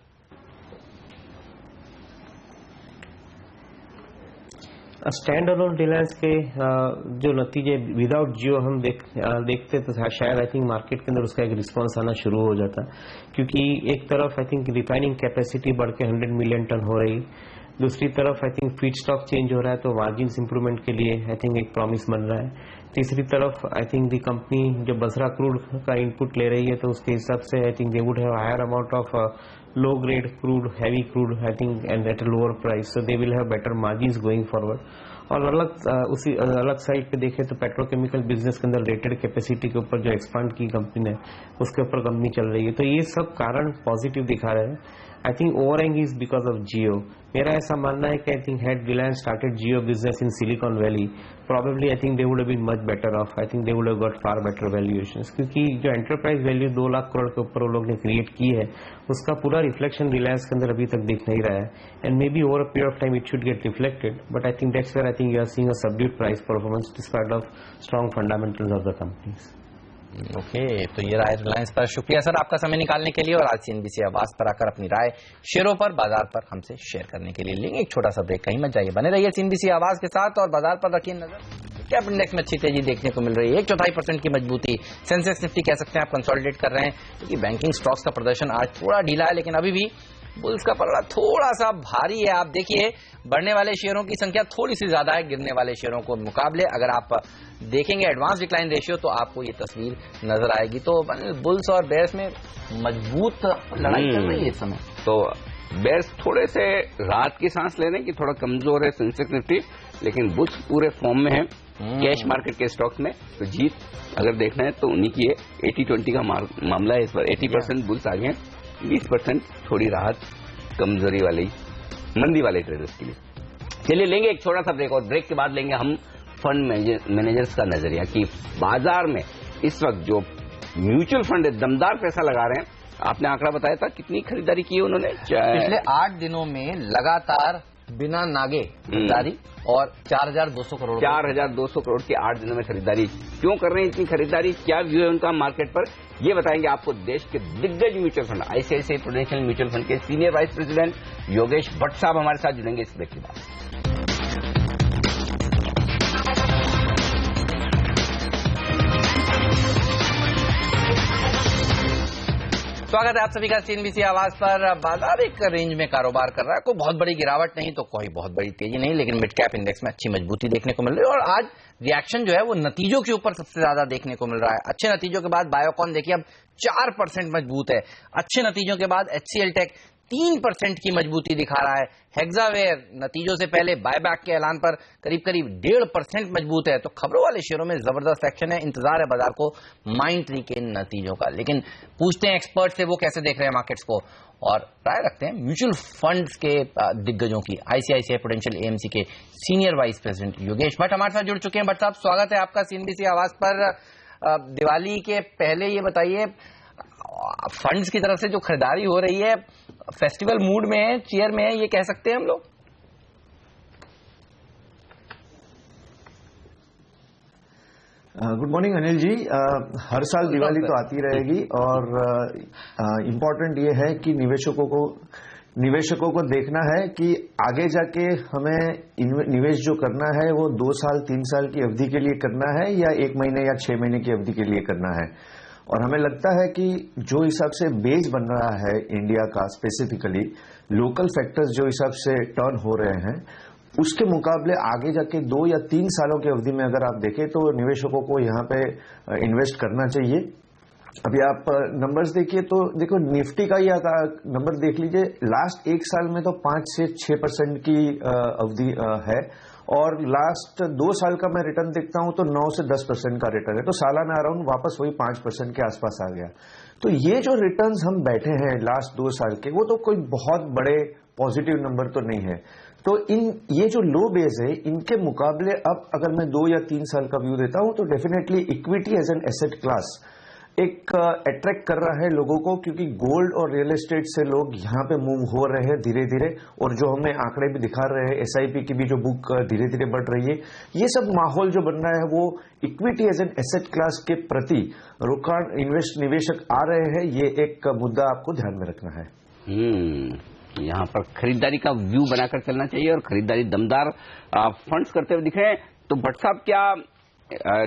स्टैंड अलोन रिलायंस के जो नतीजे विदाउट जियो हम देखते तो शायद आई थिंक मार्केट के अंदर उसका एक रिस्पांस आना शुरू हो जाता, क्योंकि एक तरफ आई थिंक रिफाइनिंग कैपेसिटी बढ़ के 100 मिलियन टन हो रही, दूसरी तरफ I think feed stock change हो रहा है तो मार्जिन्स इंप्रूवमेंट के लिए आई थिंक एक प्रॉमिस बन रहा है, तीसरी तरफ आई थिंक दी कंपनी जो बसरा क्रूड का इनपुट ले रही है तो उसके हिसाब से I think they would have higher amount of low grade crude, heavy crude I think and at a lower price, so they will have better margins going forward. और अलग साइड पे देखें तो पेट्रोकेमिकल बिजनेस के अंदर रेटेड कैपेसिटी के ऊपर जो एक्सपांड की कंपनी ने उसके ऊपर कंपनी चल रही है, तो ये सब कारण पॉजिटिव दिखा रहे हैं। I think overhang is because of Jio. मेरा ऐसा मानना है कि I think had Reliance started Jio business in Silicon Valley, probably I think they would have been much better off. I think they would have got far better valuations, क्योंकि जो एंटरप्राइज वैल्यू 2 लाख करोड़ के ऊपर वो लोग ने क्रिएट की है उसका पूरा रिफ्लेक्शन रिलायंस के अंदर अभी तक दिख नहीं रहा है, and maybe over a period of time it should get reflected, but I think that's where I think you are seeing a subdued price performance despite of strong fundamentals of the companies. Okay, तो ये राय रिलायंस पर। शुक्रिया सर आपका समय निकालने के लिए और आज CNBC आवाज पर आकर अपनी राय शेयरों पर बाजार पर हमसे शेयर करने के लिए। लेंगे एक छोटा सा ब्रेक, कहीं मत जाइए, बने रहिए CNBC आवाज के साथ और बाजार पर रखिए नजर। कैप इंडेक्स में अच्छी तेजी देखने को मिल रही है, 1/4% की मजबूती, सेंसेक्स निफ्टी कह सकते हैं आप कंसोलिडेट कर रहे हैं, क्योंकि बैंकिंग स्टॉक्स का प्रदर्शन आज थोड़ा ढीला है, लेकिन अभी भी बुल्स का पलड़ा थोड़ा सा भारी है। आप देखिए बढ़ने वाले शेयरों की संख्या थोड़ी सी ज्यादा है गिरने वाले शेयरों को मुकाबले। अगर आप देखेंगे एडवांस डिक्लाइन रेशियो तो आपको ये तस्वीर नजर आएगी। तो बुल्स और बेयर्स में मजबूत लड़ाई चल रही है इस समय। तो बेयर्स थोड़े से राहत की सांस ले रहे हैं कि थोड़ा कमजोर है सेंसेक्स निफ्टी, लेकिन बुल्स पूरे फॉर्म में है कैश मार्केट के स्टॉक्स में। तो जीत अगर देखना है तो उन्हीं की है, 80-20 का मामला है इस पर। 80% बुल्स आगे हैं, 20% थोड़ी राहत कमजोरी वाली मंदी वाले ट्रेडर्स के लिए। चलिए लेंगे एक छोटा सा ब्रेक, और ब्रेक के बाद लेंगे हम फंड मैनेजर्स का नजरिया कि बाजार में इस वक्त जो म्यूचुअल फंड दमदार पैसा लगा रहे हैं। आपने आंकड़ा बताया था कितनी खरीदारी की है उन्होंने पिछले 8 दिनों में लगातार बिना नागे खरीदारी, और 4200 करोड़ 4200 करोड़ की 8 दिनों में खरीदारी। क्यों कर रहे हैं इतनी खरीदारी, क्या व्यू है उनका मार्केट पर, ये बताएंगे आपको देश के दिग्गज mutual fund ICICI Prudential mutual fund के senior vice president Yogesh Bhatt साहब हमारे साथ जुड़ेंगे इस ब्रेक के बाद। स्वागत है आप सभी का CNBC आवाज पर। बाजार एक रेंज में कारोबार कर रहा है, कोई बहुत बड़ी गिरावट नहीं तो कोई बहुत बड़ी तेजी नहीं, लेकिन मिड कैप इंडेक्स में अच्छी मजबूती देखने को मिल रही है। और आज रिएक्शन जो है वो नतीजों के ऊपर सबसे ज्यादा देखने को मिल रहा है। अच्छे नतीजों के बाद बायोकॉन देखिए अब 4% मजबूत है, अच्छे नतीजों के बाद HCL टेक 3% की मजबूती दिखा रहा है, हेक्सावेयर नतीजों से पहले बायबैक के ऐलान पर करीब 1.5% मजबूत है। तो खबरों वाले शेयरों में जबरदस्त एक्शन है, इंतजार है बाजार को माइंडट्री के नतीजों का। लेकिन पूछते हैं एक्सपर्ट से वो कैसे देख रहे हैं मार्केट्स को, और राय रखते हैं म्यूचुअल फंड्स के दिग्गजों की। ICICI प्रूडेंशियल AMC के senior vice president Yogesh Bhatt हमारे साथ जुड़ चुके हैं। भट्ट साहब स्वागत है आपका CNBC आवाज पर। दिवाली के पहले ये बताइए फंड्स की तरफ से जो खरीदारी हो रही है फेस्टिवल मूड में है, चीयर में है, ये कह सकते हैं हम लोग? गुड मॉर्निंग अनिल जी। हर साल दिवाली तो आती रहेगी और इम्पोर्टेंट ये है कि निवेशकों को देखना है कि आगे जाके हमें निवेश जो करना है वो 2 साल 3 साल की अवधि के लिए करना है या 1 महीने या 6 महीने की अवधि के लिए करना है। और हमें लगता है कि जो हिसाब से बेस बन रहा है इंडिया का, स्पेसिफिकली लोकल फैक्टर्स जो हिसाब से टर्न हो रहे हैं, उसके मुकाबले आगे जाके 2 या 3 सालों की अवधि में अगर आप देखें तो निवेशकों को यहाँ पे इन्वेस्ट करना चाहिए। अभी आप नंबर्स देखिए तो देखो निफ्टी का ही नंबर देख लीजिए, लास्ट 1 साल में तो 5 से 6% की अवधि है और लास्ट 2 साल का मैं रिटर्न देखता हूं तो 9 से 10% का रिटर्न है, तो सालाना अराउंड वापस वही 5% के आसपास आ गया। तो ये जो रिटर्न्स हम बैठे हैं लास्ट 2 साल के, वो तो कोई बहुत बड़े पॉजिटिव नंबर तो नहीं है। तो ये जो लो बेस है, इनके मुकाबले अब अगर मैं 2 या 3 साल का व्यू देता हूं तो definitely equity as an asset class एक अट्रैक्ट कर रहा है लोगों को, क्योंकि गोल्ड और रियल एस्टेट से लोग यहाँ पे मूव हो रहे हैं धीरे धीरे, और जो हमें आंकड़े भी दिखा रहे हैं एसआईपी की भी जो बुक धीरे धीरे बढ़ रही है, ये सब माहौल जो बन रहा है वो equity as an asset class के प्रति निवेशक आ रहे हैं। ये एक मुद्दा आपको ध्यान में रखना है। यहाँ पर खरीदारी का व्यू बनाकर चलना चाहिए और खरीदारी दमदार फंड्स करते हुए दिख रहे हैं। तो भट्ट साहब, क्या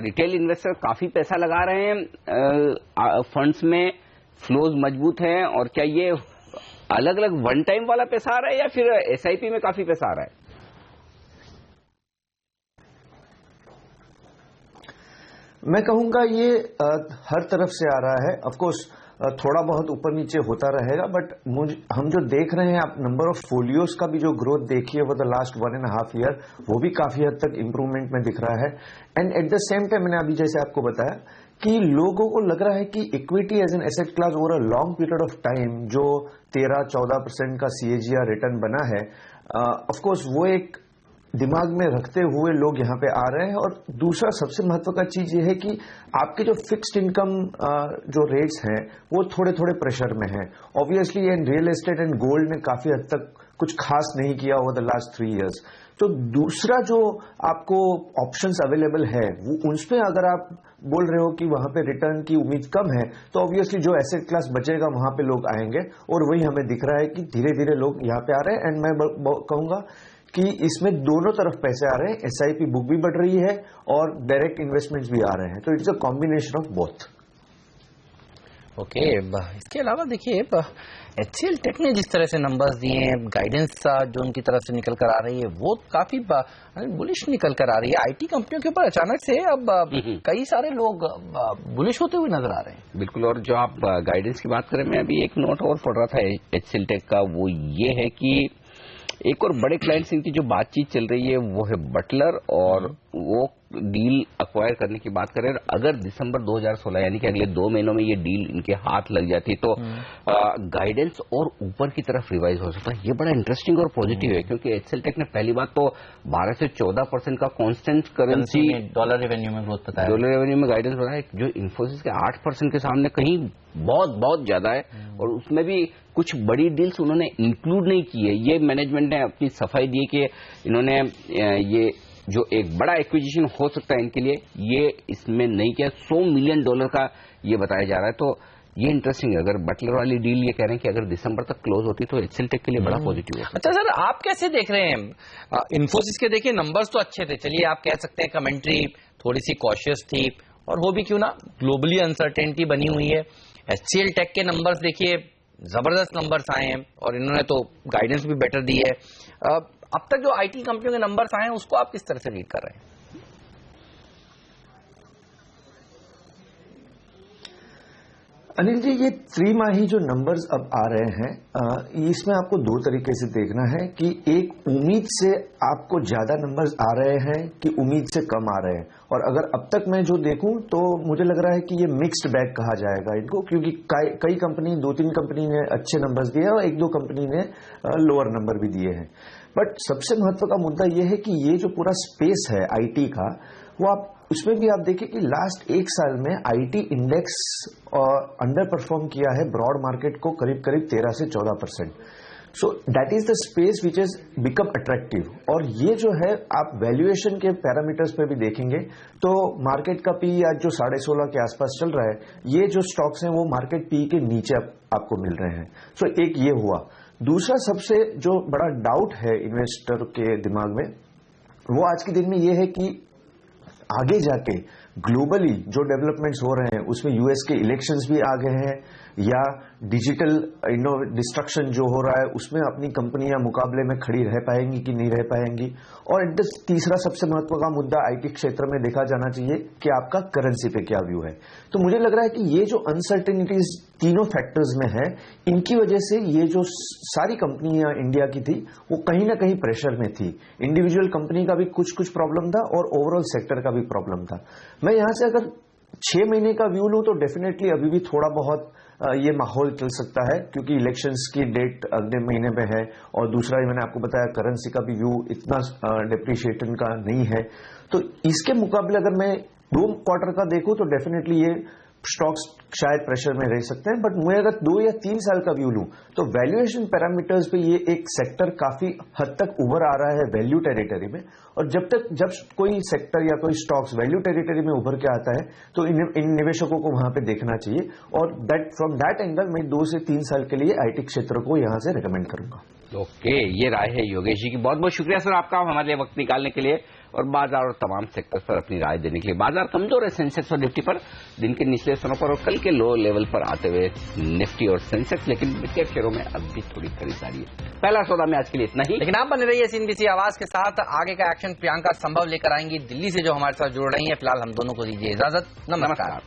रिटेल इन्वेस्टर काफी पैसा लगा रहे हैं फंड्स में, फ्लोज मजबूत हैं, और क्या ये अलग अलग वन टाइम वाला पैसा आ रहा है या फिर एसआईपी में काफी पैसा आ रहा है? मैं कहूंगा ये हर तरफ से आ रहा है। ऑफ कोर्स थोड़ा बहुत ऊपर नीचे होता रहेगा, बट हम जो देख रहे हैं, आप नंबर ऑफ फोलियोज का भी जो ग्रोथ देखिए वो द लास्ट 1.5 ईयर, वो भी काफी हद तक इंप्रूवमेंट में दिख रहा है। And at the same time मैंने अभी जैसे आपको बताया कि लोगों को लग रहा है कि equity as an asset class over a long period of time जो 13-14% का सीएजीआर रिटर्न बना है, ऑफ कोर्स वो एक दिमाग में रखते हुए लोग यहाँ पे आ रहे हैं। और दूसरा सबसे महत्व का चीज ये है कि आपके जो फिक्स्ड इनकम जो रेट्स हैं वो थोड़े थोड़े प्रेशर में हैं। Obviously and real estate and gold ने काफी हद तक कुछ खास नहीं किया ओवर द लास्ट 3 इयर्स। तो दूसरा जो आपको ऑप्शंस अवेलेबल है वो उसमें अगर आप बोल रहे हो कि वहां पे रिटर्न की उम्मीद कम है, तो ऑब्वियसली जो एसेट क्लास बचेगा वहां पे लोग आएंगे, और वही हमें दिख रहा है कि धीरे धीरे लोग यहाँ पे आ रहे हैं। एंड मैं कहूंगा कि इसमें दोनों तरफ पैसे आ रहे हैं, एसआईपी बुक भी बढ़ रही है और डायरेक्ट इन्वेस्टमेंट्स भी आ रहे हैं, तो it's a combination of both. Okay, इसके अलावा देखिए एचसीएल टेक ने जिस तरह से नंबर्स दिए हैं, गाइडेंस जो उनकी तरफ से निकल कर आ रही है वो काफी बुलिश निकल कर आ रही है। आईटी कंपनियों के ऊपर अचानक से अब कई सारे लोग बुलिश होते हुए नजर आ रहे हैं। बिल्कुल, और जो आप गाइडेंस की बात करें, मैं अभी एक नोट और पढ़ रहा था एचसीएल टेक का, वो ये है कि एक और बड़े क्लाइंट्स की जो बातचीत चल रही है वो है बटलर, और वो डील अक्वायर करने की बात करें। अगर दिसंबर 2016 यानी कि अगले 2 महीनों में ये डील इनके हाथ लग जाती तो गाइडेंस और ऊपर की तरफ रिवाइज हो सकता है। ये बड़ा इंटरेस्टिंग और पॉजिटिव है, क्योंकि एचसीएल टेक ने पहली बात तो 12 से 14% का कांस्टेंट करेंसी डॉलर रेवेन्यू में ग्रोथ बताया, डॉलर रेवेन्यू में गाइडेंस बताया, जो इन्फोसिस के 8% के सामने कहीं बहुत बहुत ज्यादा है। और उसमें भी कुछ बड़ी डील्स उन्होंने इंक्लूड नहीं की है। ये मैनेजमेंट ने अपनी सफाई दी कि इन्होंने ये जो एक बड़ा एक्विजिशन हो सकता है इनके लिए, ये इसमें नहीं किया। $100 मिलियन का ये बताया जा रहा है। तो ये इंटरेस्टिंग है। अगर बटलर वाली डील ये कह रहे हैं कि अगर दिसंबर तक क्लोज होती तो एचसीएल टेक के लिए बड़ा पॉजिटिव है। अच्छा सर, आप कैसे देख रहे हैं इन्फोसिस के? देखिए नंबर्स तो अच्छे थे, चलिए आप कह सकते हैं कमेंट्री थोड़ी सी कॉशियस थी, और वो भी क्यों ना, ग्लोबली अनसर्टेनिटी बनी हुई है। एचसीएल टेक के नंबर्स देखिए जबरदस्त नंबर्स आए हैं, और इन्होंने तो गाइडेंस भी बेटर दी है। अब तक जो आईटी कंपनियों के नंबर्स आए हैं उसको आप किस तरह से रीड कर रहे हैं? अनिल जी, ये त्रिमाही जो नंबर्स अब आ रहे हैं, इसमें आपको 2 तरीके से देखना है कि एक उम्मीद से आपको ज्यादा नंबर्स आ रहे हैं कि उम्मीद से कम आ रहे हैं। और अगर अब तक मैं जो देखूं तो मुझे लग रहा है कि ये मिक्स्ड बैग कहा जाएगा इनको, क्योंकि कई कंपनी 2-3 कंपनी ने अच्छे नंबर्स दिए और 1-2 कंपनी ने लोअर नंबर भी दिए हैं। बट सबसे महत्व का मुद्दा ये है कि ये जो पूरा स्पेस है आईटी का, वो आप उसमें भी आप देखिए कि लास्ट एक साल में आईटी इंडेक्स अंडर परफॉर्म किया है ब्रॉड मार्केट को करीब 13 से 14%। So that is the space which is become attractive. और ये जो है आप वैल्यूएशन के पैरामीटर्स पे भी देखेंगे तो मार्केट का पी आज जो 16.5 के आसपास चल रहा है, ये जो स्टॉक्स हैं वो मार्केट पी के नीचे आपको मिल रहे हैं। सो एक ये हुआ। दूसरा सबसे जो बड़ा डाउट है इन्वेस्टर के दिमाग में वो आज के दिन में ये है कि आगे जाके ग्लोबली जो डेवलपमेंट्स हो रहे हैं उसमें यूएस के इलेक्शंस भी आ गए हैं या डिजिटल डिस्ट्रक्शन जो हो रहा है उसमें अपनी कंपनियां मुकाबले में खड़ी रह पाएंगी कि नहीं रह पाएंगी। और तीसरा सबसे महत्व का मुद्दा आईटी क्षेत्र में देखा जाना चाहिए कि आपका करेंसी पे क्या व्यू है। तो मुझे लग रहा है कि ये जो अनसर्टेनिटीज तीनों फैक्टर्स में है, इनकी वजह से ये जो सारी कंपनियां इंडिया की थी वो कहीं ना कहीं प्रेशर में थी। इंडिविजुअल कंपनी का भी कुछ प्रॉब्लम था और ओवरऑल सेक्टर का भी प्रॉब्लम था। मैं यहां से अगर 6 महीने का व्यू लूं तो डेफिनेटली अभी भी थोड़ा बहुत ये माहौल चल सकता है क्योंकि इलेक्शंस की डेट अगले महीने में है। और दूसरा मैंने आपको बताया करेंसी का भी व्यू इतना डिप्रिशिएशन का नहीं है। तो इसके मुकाबले अगर मैं 2 क्वार्टर का देखूं तो डेफिनेटली ये स्टॉक्स शायद प्रेशर में रह सकते हैं। बट मैं अगर 2 या 3 साल का व्यू लूं तो वैल्यूएशन पैरामीटर्स पे ये एक सेक्टर काफी हद तक उभर आ रहा है वैल्यू टेरिटरी में। और जब कोई सेक्टर या कोई स्टॉक्स वैल्यू टेरिटरी में उभर के आता है तो इन निवेशकों को वहां पे देखना चाहिए। और फ्रॉम दैट एंगल मैं 2 से 3 साल के लिए आईटी क्षेत्र को यहां से रिकमेंड करूंगा। ओके, ये राय है योगेश जी की। बहुत बहुत शुक्रिया सर आपका हमारे लिए वक्त निकालने के लिए और बाजार और तमाम सेक्टर पर अपनी राय देने के लिए। बाजार कमजोर है सेंसेक्स और निफ्टी पर दिन के निचले स्थानों पर और कल के लो लेवल पर आते हुए निफ्टी और सेंसेक्स, लेकिन मिड शेयरों में अब भी थोड़ी खरीदारी है। पहला सौदा में आज के लिए इतना ही, लेकिन आप बने रहिए सीएनबीसी आवाज के साथ। आगे का एक्शन प्रियंका संभव लेकर आएंगी दिल्ली से जो हमारे साथ जुड़ रही है। फिलहाल हम दोनों को दीजिए इजाजत। नमस्कार।